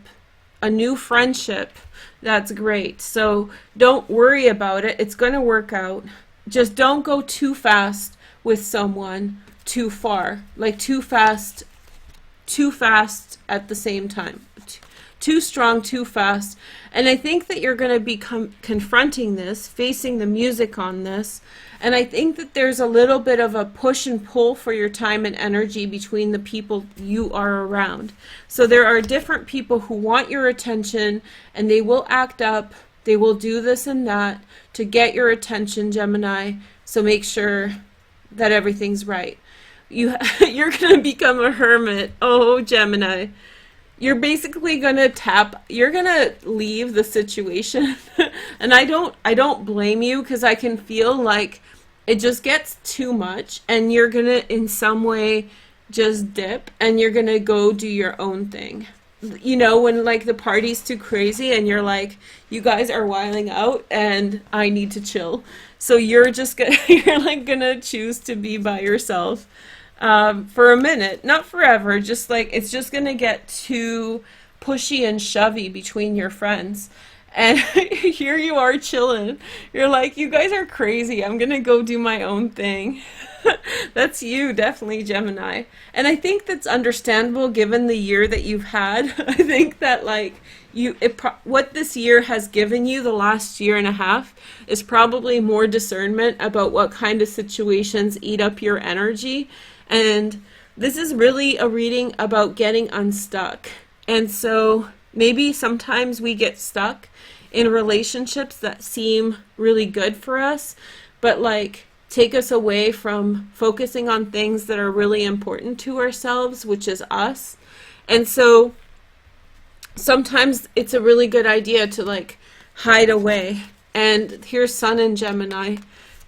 a new friendship. That's great. So don't worry about it. It's going to work out. Just don't go too fast with someone too far. Like too fast at the same time. Too strong, too fast. And I think that you're going to be confronting this, facing the music on this. And I think that there's a little bit of a push and pull for your time and energy between the people you are around. So there are different people who want your attention, and they will act up. They will do this and that to get your attention, Gemini. So make sure that everything's right. You're going to become a hermit. Oh, Gemini. You're basically going to you're going to leave the situation. And I don't blame you, because I can feel like it just gets too much, and you're going to in some way just dip, and you're going to go do your own thing. You know, when like the party's too crazy and you're like, you guys are wiling out and I need to chill. So you're just going to, you're like going to choose to be by yourself. For a minute, not forever, just like it's just gonna get too pushy and shovey between your friends. And here you are chilling. You're like, you guys are crazy. I'm gonna go do my own thing. That's you, definitely Gemini. And I think that's understandable given the year that you've had. I think that like what this year has given you the last year and a half is probably more discernment about what kind of situations eat up your energy. And this is really a reading about getting unstuck. And so maybe sometimes we get stuck in relationships that seem really good for us, but like take us away from focusing on things that are really important to ourselves, which is us. And so sometimes it's a really good idea to like hide away. And here's Sun in Gemini,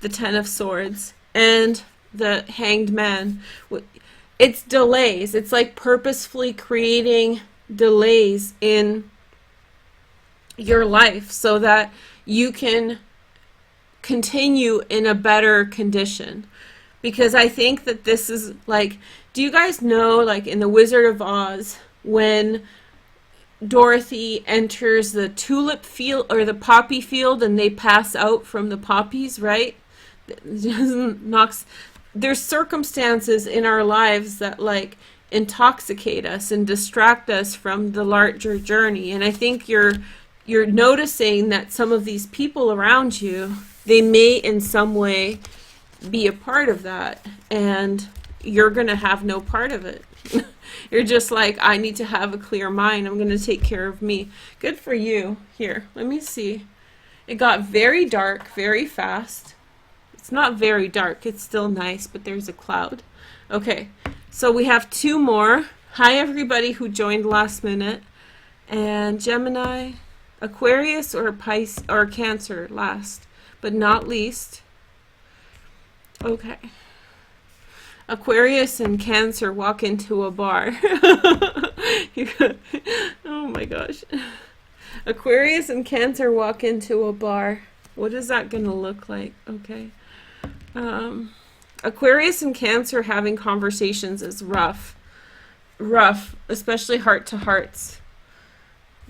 the Ten of Swords, and the Hanged Man. It's delays. It's like purposefully creating delays in your life so that you can continue in a better condition. Because I think that this is like, do you guys know, like in The Wizard of Oz, when Dorothy enters the tulip field or the poppy field and they pass out from the poppies, right? There's circumstances in our lives that like intoxicate us and distract us from the larger journey. And I think you're noticing that some of these people around you, they may in some way be a part of that, and you're going to have no part of it. You're just like, I need to have a clear mind. I'm going to take care of me. Good for you. Here, let me see. It got very dark very fast. It's not very dark. It's still nice, but there's a cloud. Okay, so we have two more. Hi, everybody who joined last minute. And Gemini, Aquarius, or Pisces, or Cancer last, but not least. Okay. Aquarius and Cancer walk into a bar. Oh my gosh. Aquarius and Cancer walk into a bar. What is that going to look like? Okay. Aquarius and Cancer having conversations is rough. Rough, especially heart to hearts.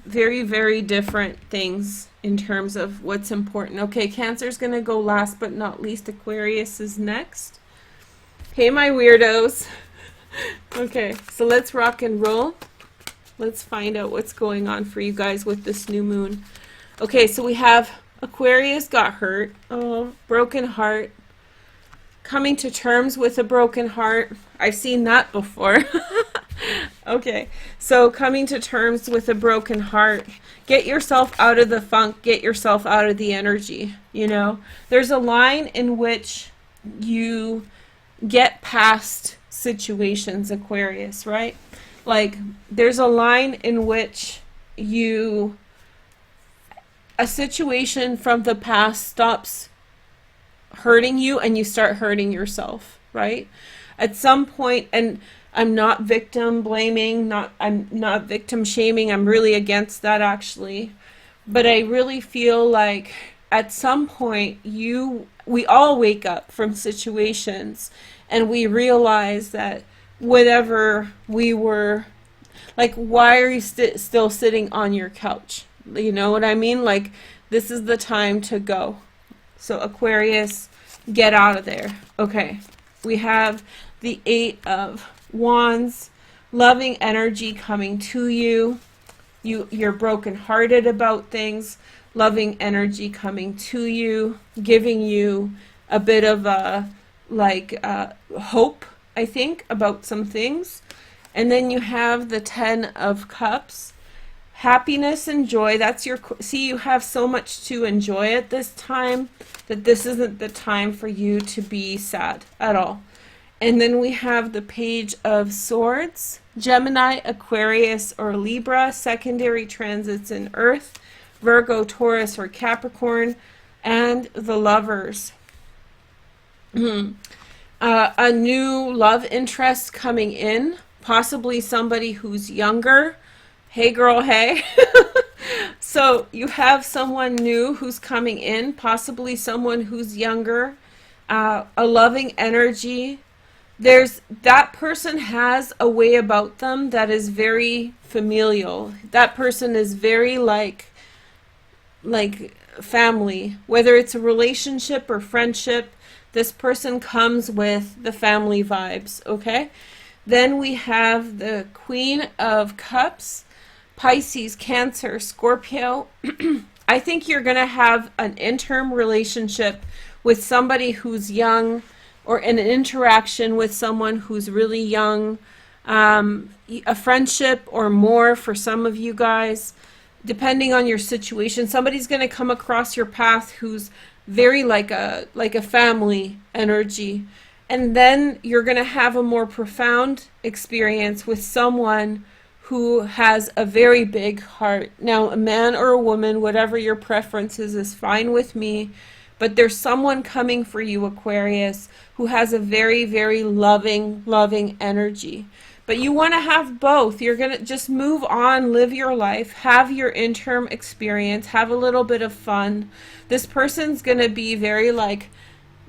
Very, very different things in terms of what's important. Okay, Cancer's going to go last but not least. Aquarius is next. Hey, my weirdos. Okay, so let's rock and roll. Let's find out what's going on for you guys with this new moon. Okay, so we have Aquarius got hurt. Oh, broken heart. Coming to terms with a broken heart. I've seen that before. Okay, so coming to terms with a broken heart. Get yourself out of the funk. Get yourself out of the energy. You know, there's a line in which you get past situations, Aquarius, right? Like, there's a line in which a situation from the past stops hurting you and you start hurting yourself, right? At some point, and I'm not victim blaming, I'm not victim shaming. I'm really against that, actually. But I really feel like at some point we all wake up from situations and we realize that whatever we were, like, why are you still sitting on your couch? You know what I mean? Like, this is the time to go. So Aquarius, get out of there. Okay, we have the Eight of Wands, loving energy coming to you. You're brokenhearted about things, loving energy coming to you, giving you a bit of a hope, I think, about some things. And then you have the Ten of Cups, happiness and joy. That's your, see, you have so much to enjoy at this time that this isn't the time for you to be sad at all. And then we have the Page of Swords, Gemini, Aquarius, or Libra, secondary transits in Earth, Virgo, Taurus, or Capricorn, and the Lovers. A new love interest coming in, possibly somebody who's younger. Hey girl, hey. So you have someone new who's coming in, possibly someone who's younger, a loving energy. That person has a way about them that is very familial. That person is very like like family, whether it's a relationship or friendship. This person comes with the family vibes, okay? Then we have the Queen of Cups, Pisces, Cancer, Scorpio. I think you're going to have an interim relationship with somebody who's young, or an interaction with someone who's really young, a friendship or more for some of you guys, depending on your situation. Somebody's going to come across your path who's very like a family energy. And then you're going to have a more profound experience with someone who has a very big heart. Now, a man or a woman, whatever your preference is fine with me. But there's someone coming for you, Aquarius, who has a very, very loving energy. But you want to have both. You're going to just move on, live your life, have your interim experience, have a little bit of fun. This person's going to be very like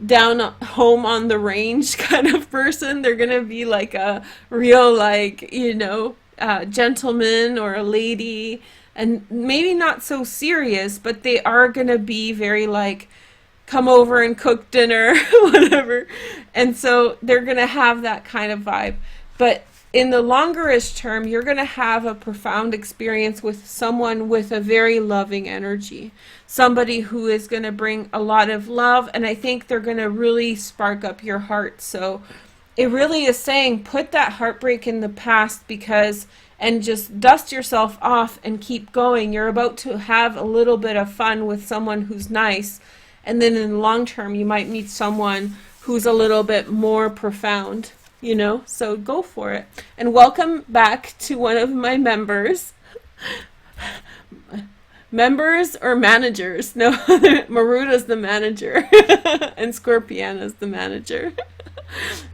down home on the range kind of person. They're going to be like a real like, gentleman or a lady, and maybe not so serious, but they are going to be very like, come over and cook dinner, whatever. And so they're going to have that kind of vibe. But in the longerish term, you're going to have a profound experience with someone with a very loving energy. Somebody who is going to bring a lot of love, and I think they're going to really spark up your heart. So it really is saying put that heartbreak in the past, and just dust yourself off and keep going. You're about to have a little bit of fun with someone who's nice. And then in the long term, you might meet someone who's a little bit more profound, so go for it. And welcome back to one of my members. Members or managers? No, Maruta's the manager and Scorpiana's the manager.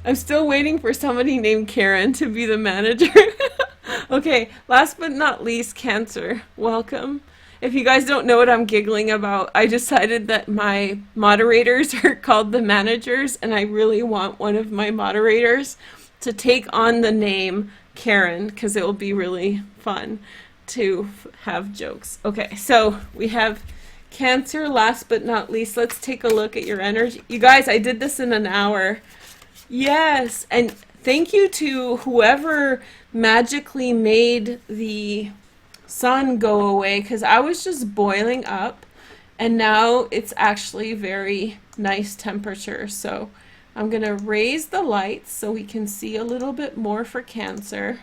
I'm still waiting for somebody named Karen to be the manager. Okay, last but not least, Cancer. Welcome. If you guys don't know what I'm giggling about, I decided that my moderators are called the managers, and I really want one of my moderators to take on the name Karen, because it will be really fun to have jokes. Okay, so we have Cancer, last but not least. Let's take a look at your energy. You guys, I did this in an hour. Yes, and thank you to whoever magically made the sun go away, because I was just boiling up, and now it's actually very nice temperature. So I'm gonna raise the lights so we can see a little bit more for Cancer.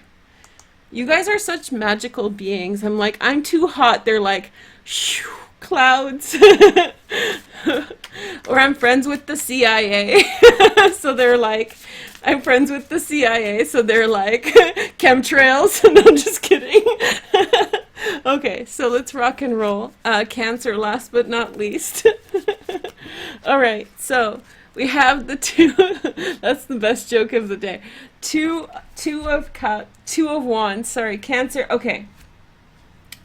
You guys are such magical beings. I'm like, I'm too hot. They're like, shoo, clouds. Or I'm friends with the CIA. So they're like, I'm friends with the CIA, so they're like, chemtrails. No, I'm just kidding. Okay, so let's rock and roll. Cancer, last but not least. All right, so we have the two. That's the best joke of the day. Two of wands. Sorry, Cancer. Okay,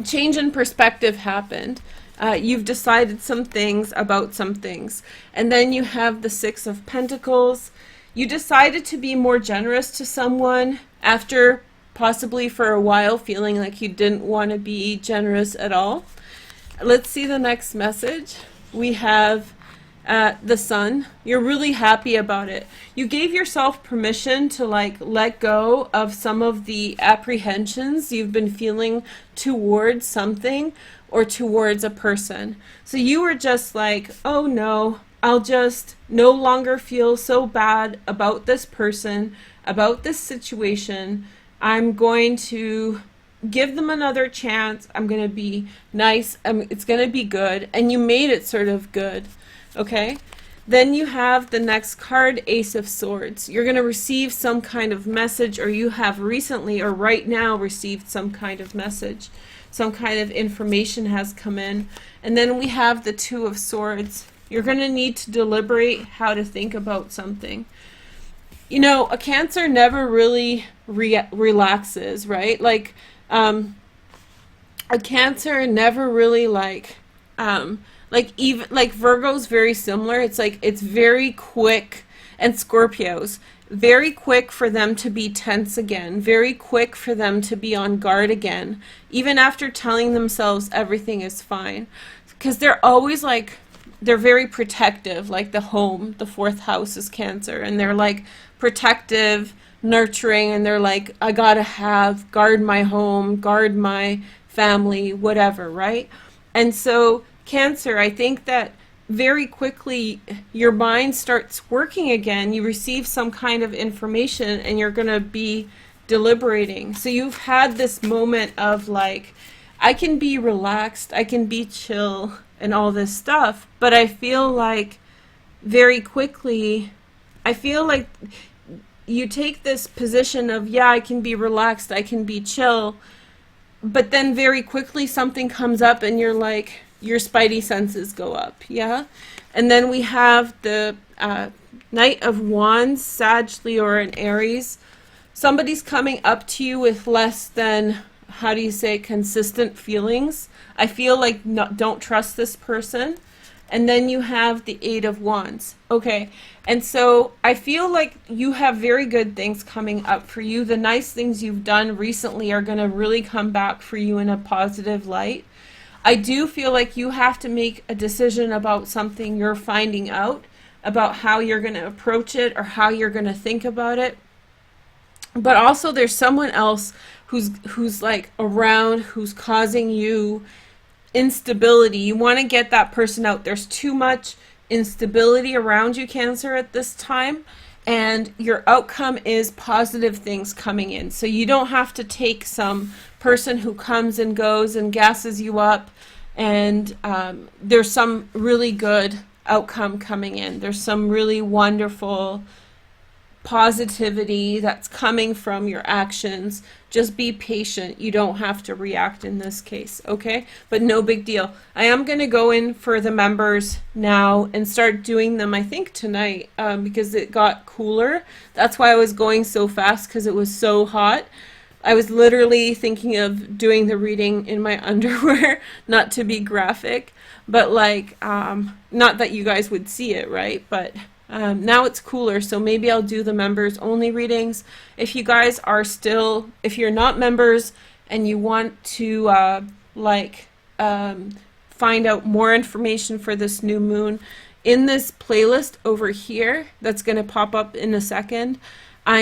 change in perspective happened. You've decided some things about some things, and then you have the Six of Pentacles. You decided to be more generous to someone after possibly for a while feeling like you didn't want to be generous at all. Let's see the next message. We have the Sun. You're really happy about it. You gave yourself permission to like let go of some of the apprehensions you've been feeling towards something or towards a person. So you were just like, oh no, I'll just no longer feel so bad about this person, about this situation. I'm going to give them another chance. I'm going to be nice. It's going to be good. And you made it sort of good. Okay? Then you have the next card, Ace of Swords. You're going to receive some kind of message, or you have recently or right now received some kind of message. Some kind of information has come in. And then we have the Two of Swords. You're going to need to deliberate how to think about something. You know, a Cancer never really relaxes, right? Like, a Cancer never really even like Virgo's very similar. It's like it's very quick, and Scorpios very quick for them to be tense again, very quick for them to be on guard again, even after telling themselves everything is fine. because they're always like, they're very protective, like the home, the fourth house is Cancer, and they're like protective, nurturing, and they're like, I gotta guard my home, guard my family, whatever, right? And so Cancer, I think that very quickly your mind starts working again. You receive some kind of information and you're gonna be deliberating. So you've had this moment of like, I can be relaxed, I can be chill and all this stuff, but I feel like very quickly, I feel like you take this position of, yeah, I can be relaxed, I can be chill, but then very quickly something comes up and you're like, your spidey senses go up, yeah? And then we have the Knight of Wands, Sag, Leo, and Aries. Somebody's coming up to you with less than, how do you say, consistent feelings. I feel like don't trust this person. And then you have the Eight of Wands. Okay, and so I feel like you have very good things coming up for you. The nice things you've done recently are going to really come back for you in a positive light. I do feel like you have to make a decision about something you're finding out, about how you're going to approach it or how you're going to think about it. But also there's someone else who's like around, who's causing you instability. You want to get that person out. There's too much instability around you, Cancer, at this time, and your outcome is positive things coming in. So you don't have to take some person who comes and goes and gasses you up, and there's some really good outcome coming in. There's some really wonderful positivity that's coming from your actions. Just be patient. You don't have to react in this case, okay? But no big deal. I am going to go in for the members now and start doing them, I think, tonight, because it got cooler. That's why I was going so fast, because it was so hot. I was literally thinking of doing the reading in my underwear, not to be graphic, but like, not that you guys would see it, right? But now it's cooler, so maybe I'll do the members only readings. If you guys are still, if you're not members and you want to find out more information for this new moon, in this playlist over here that's going to pop up in a second, I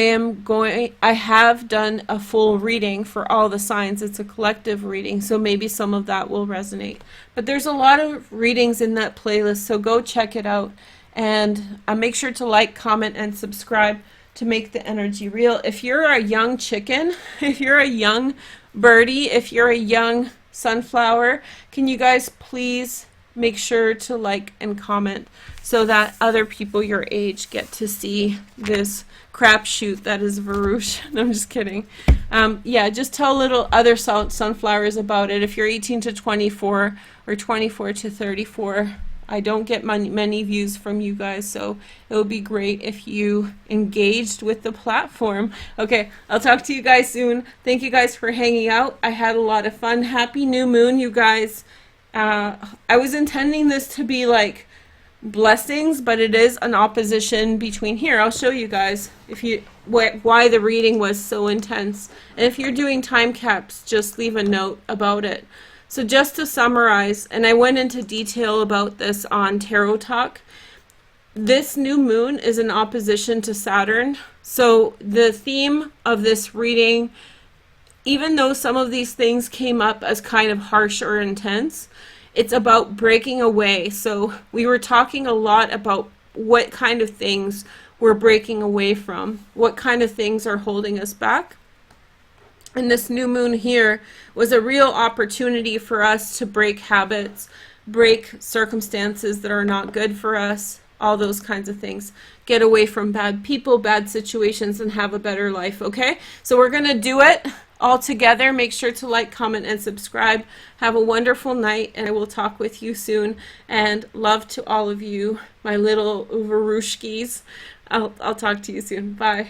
have done a full reading for all the signs. It's a collective reading, so maybe some of that will resonate. But there's a lot of readings in that playlist, so go check it out. And make sure to like, comment, and subscribe to make the energy real. If you're a young chicken, if you're a young birdie, if you're a young sunflower, can you guys please make sure to like and comment so that other people your age get to see this crapshoot that is Veroosh. No, I'm just kidding. Yeah, just tell little other sunflowers about it. If you're 18 to 24 or 24 to 34, I don't get many views from you guys, so it would be great if you engaged with the platform. Okay, I'll talk to you guys soon. Thank you guys for hanging out. I had a lot of fun. Happy new moon, you guys. I was intending this to be like blessings, but it is an opposition between here. I'll show you guys why the reading was so intense. And if you're doing time caps, just leave a note about it. So just to summarize, and I went into detail about this on Tarot Talk, this new moon is in opposition to Saturn. So the theme of this reading, even though some of these things came up as kind of harsh or intense, it's about breaking away. So we were talking a lot about what kind of things we're breaking away from, what kind of things are holding us back. And this new moon here was a real opportunity for us to break habits, break circumstances that are not good for us, all those kinds of things. Get away from bad people, bad situations, and have a better life, okay? So we're going to do it all together. Make sure to like, comment, and subscribe. Have a wonderful night, and I will talk with you soon. And love to all of you, my little Verooshkis. I'll talk to you soon. Bye.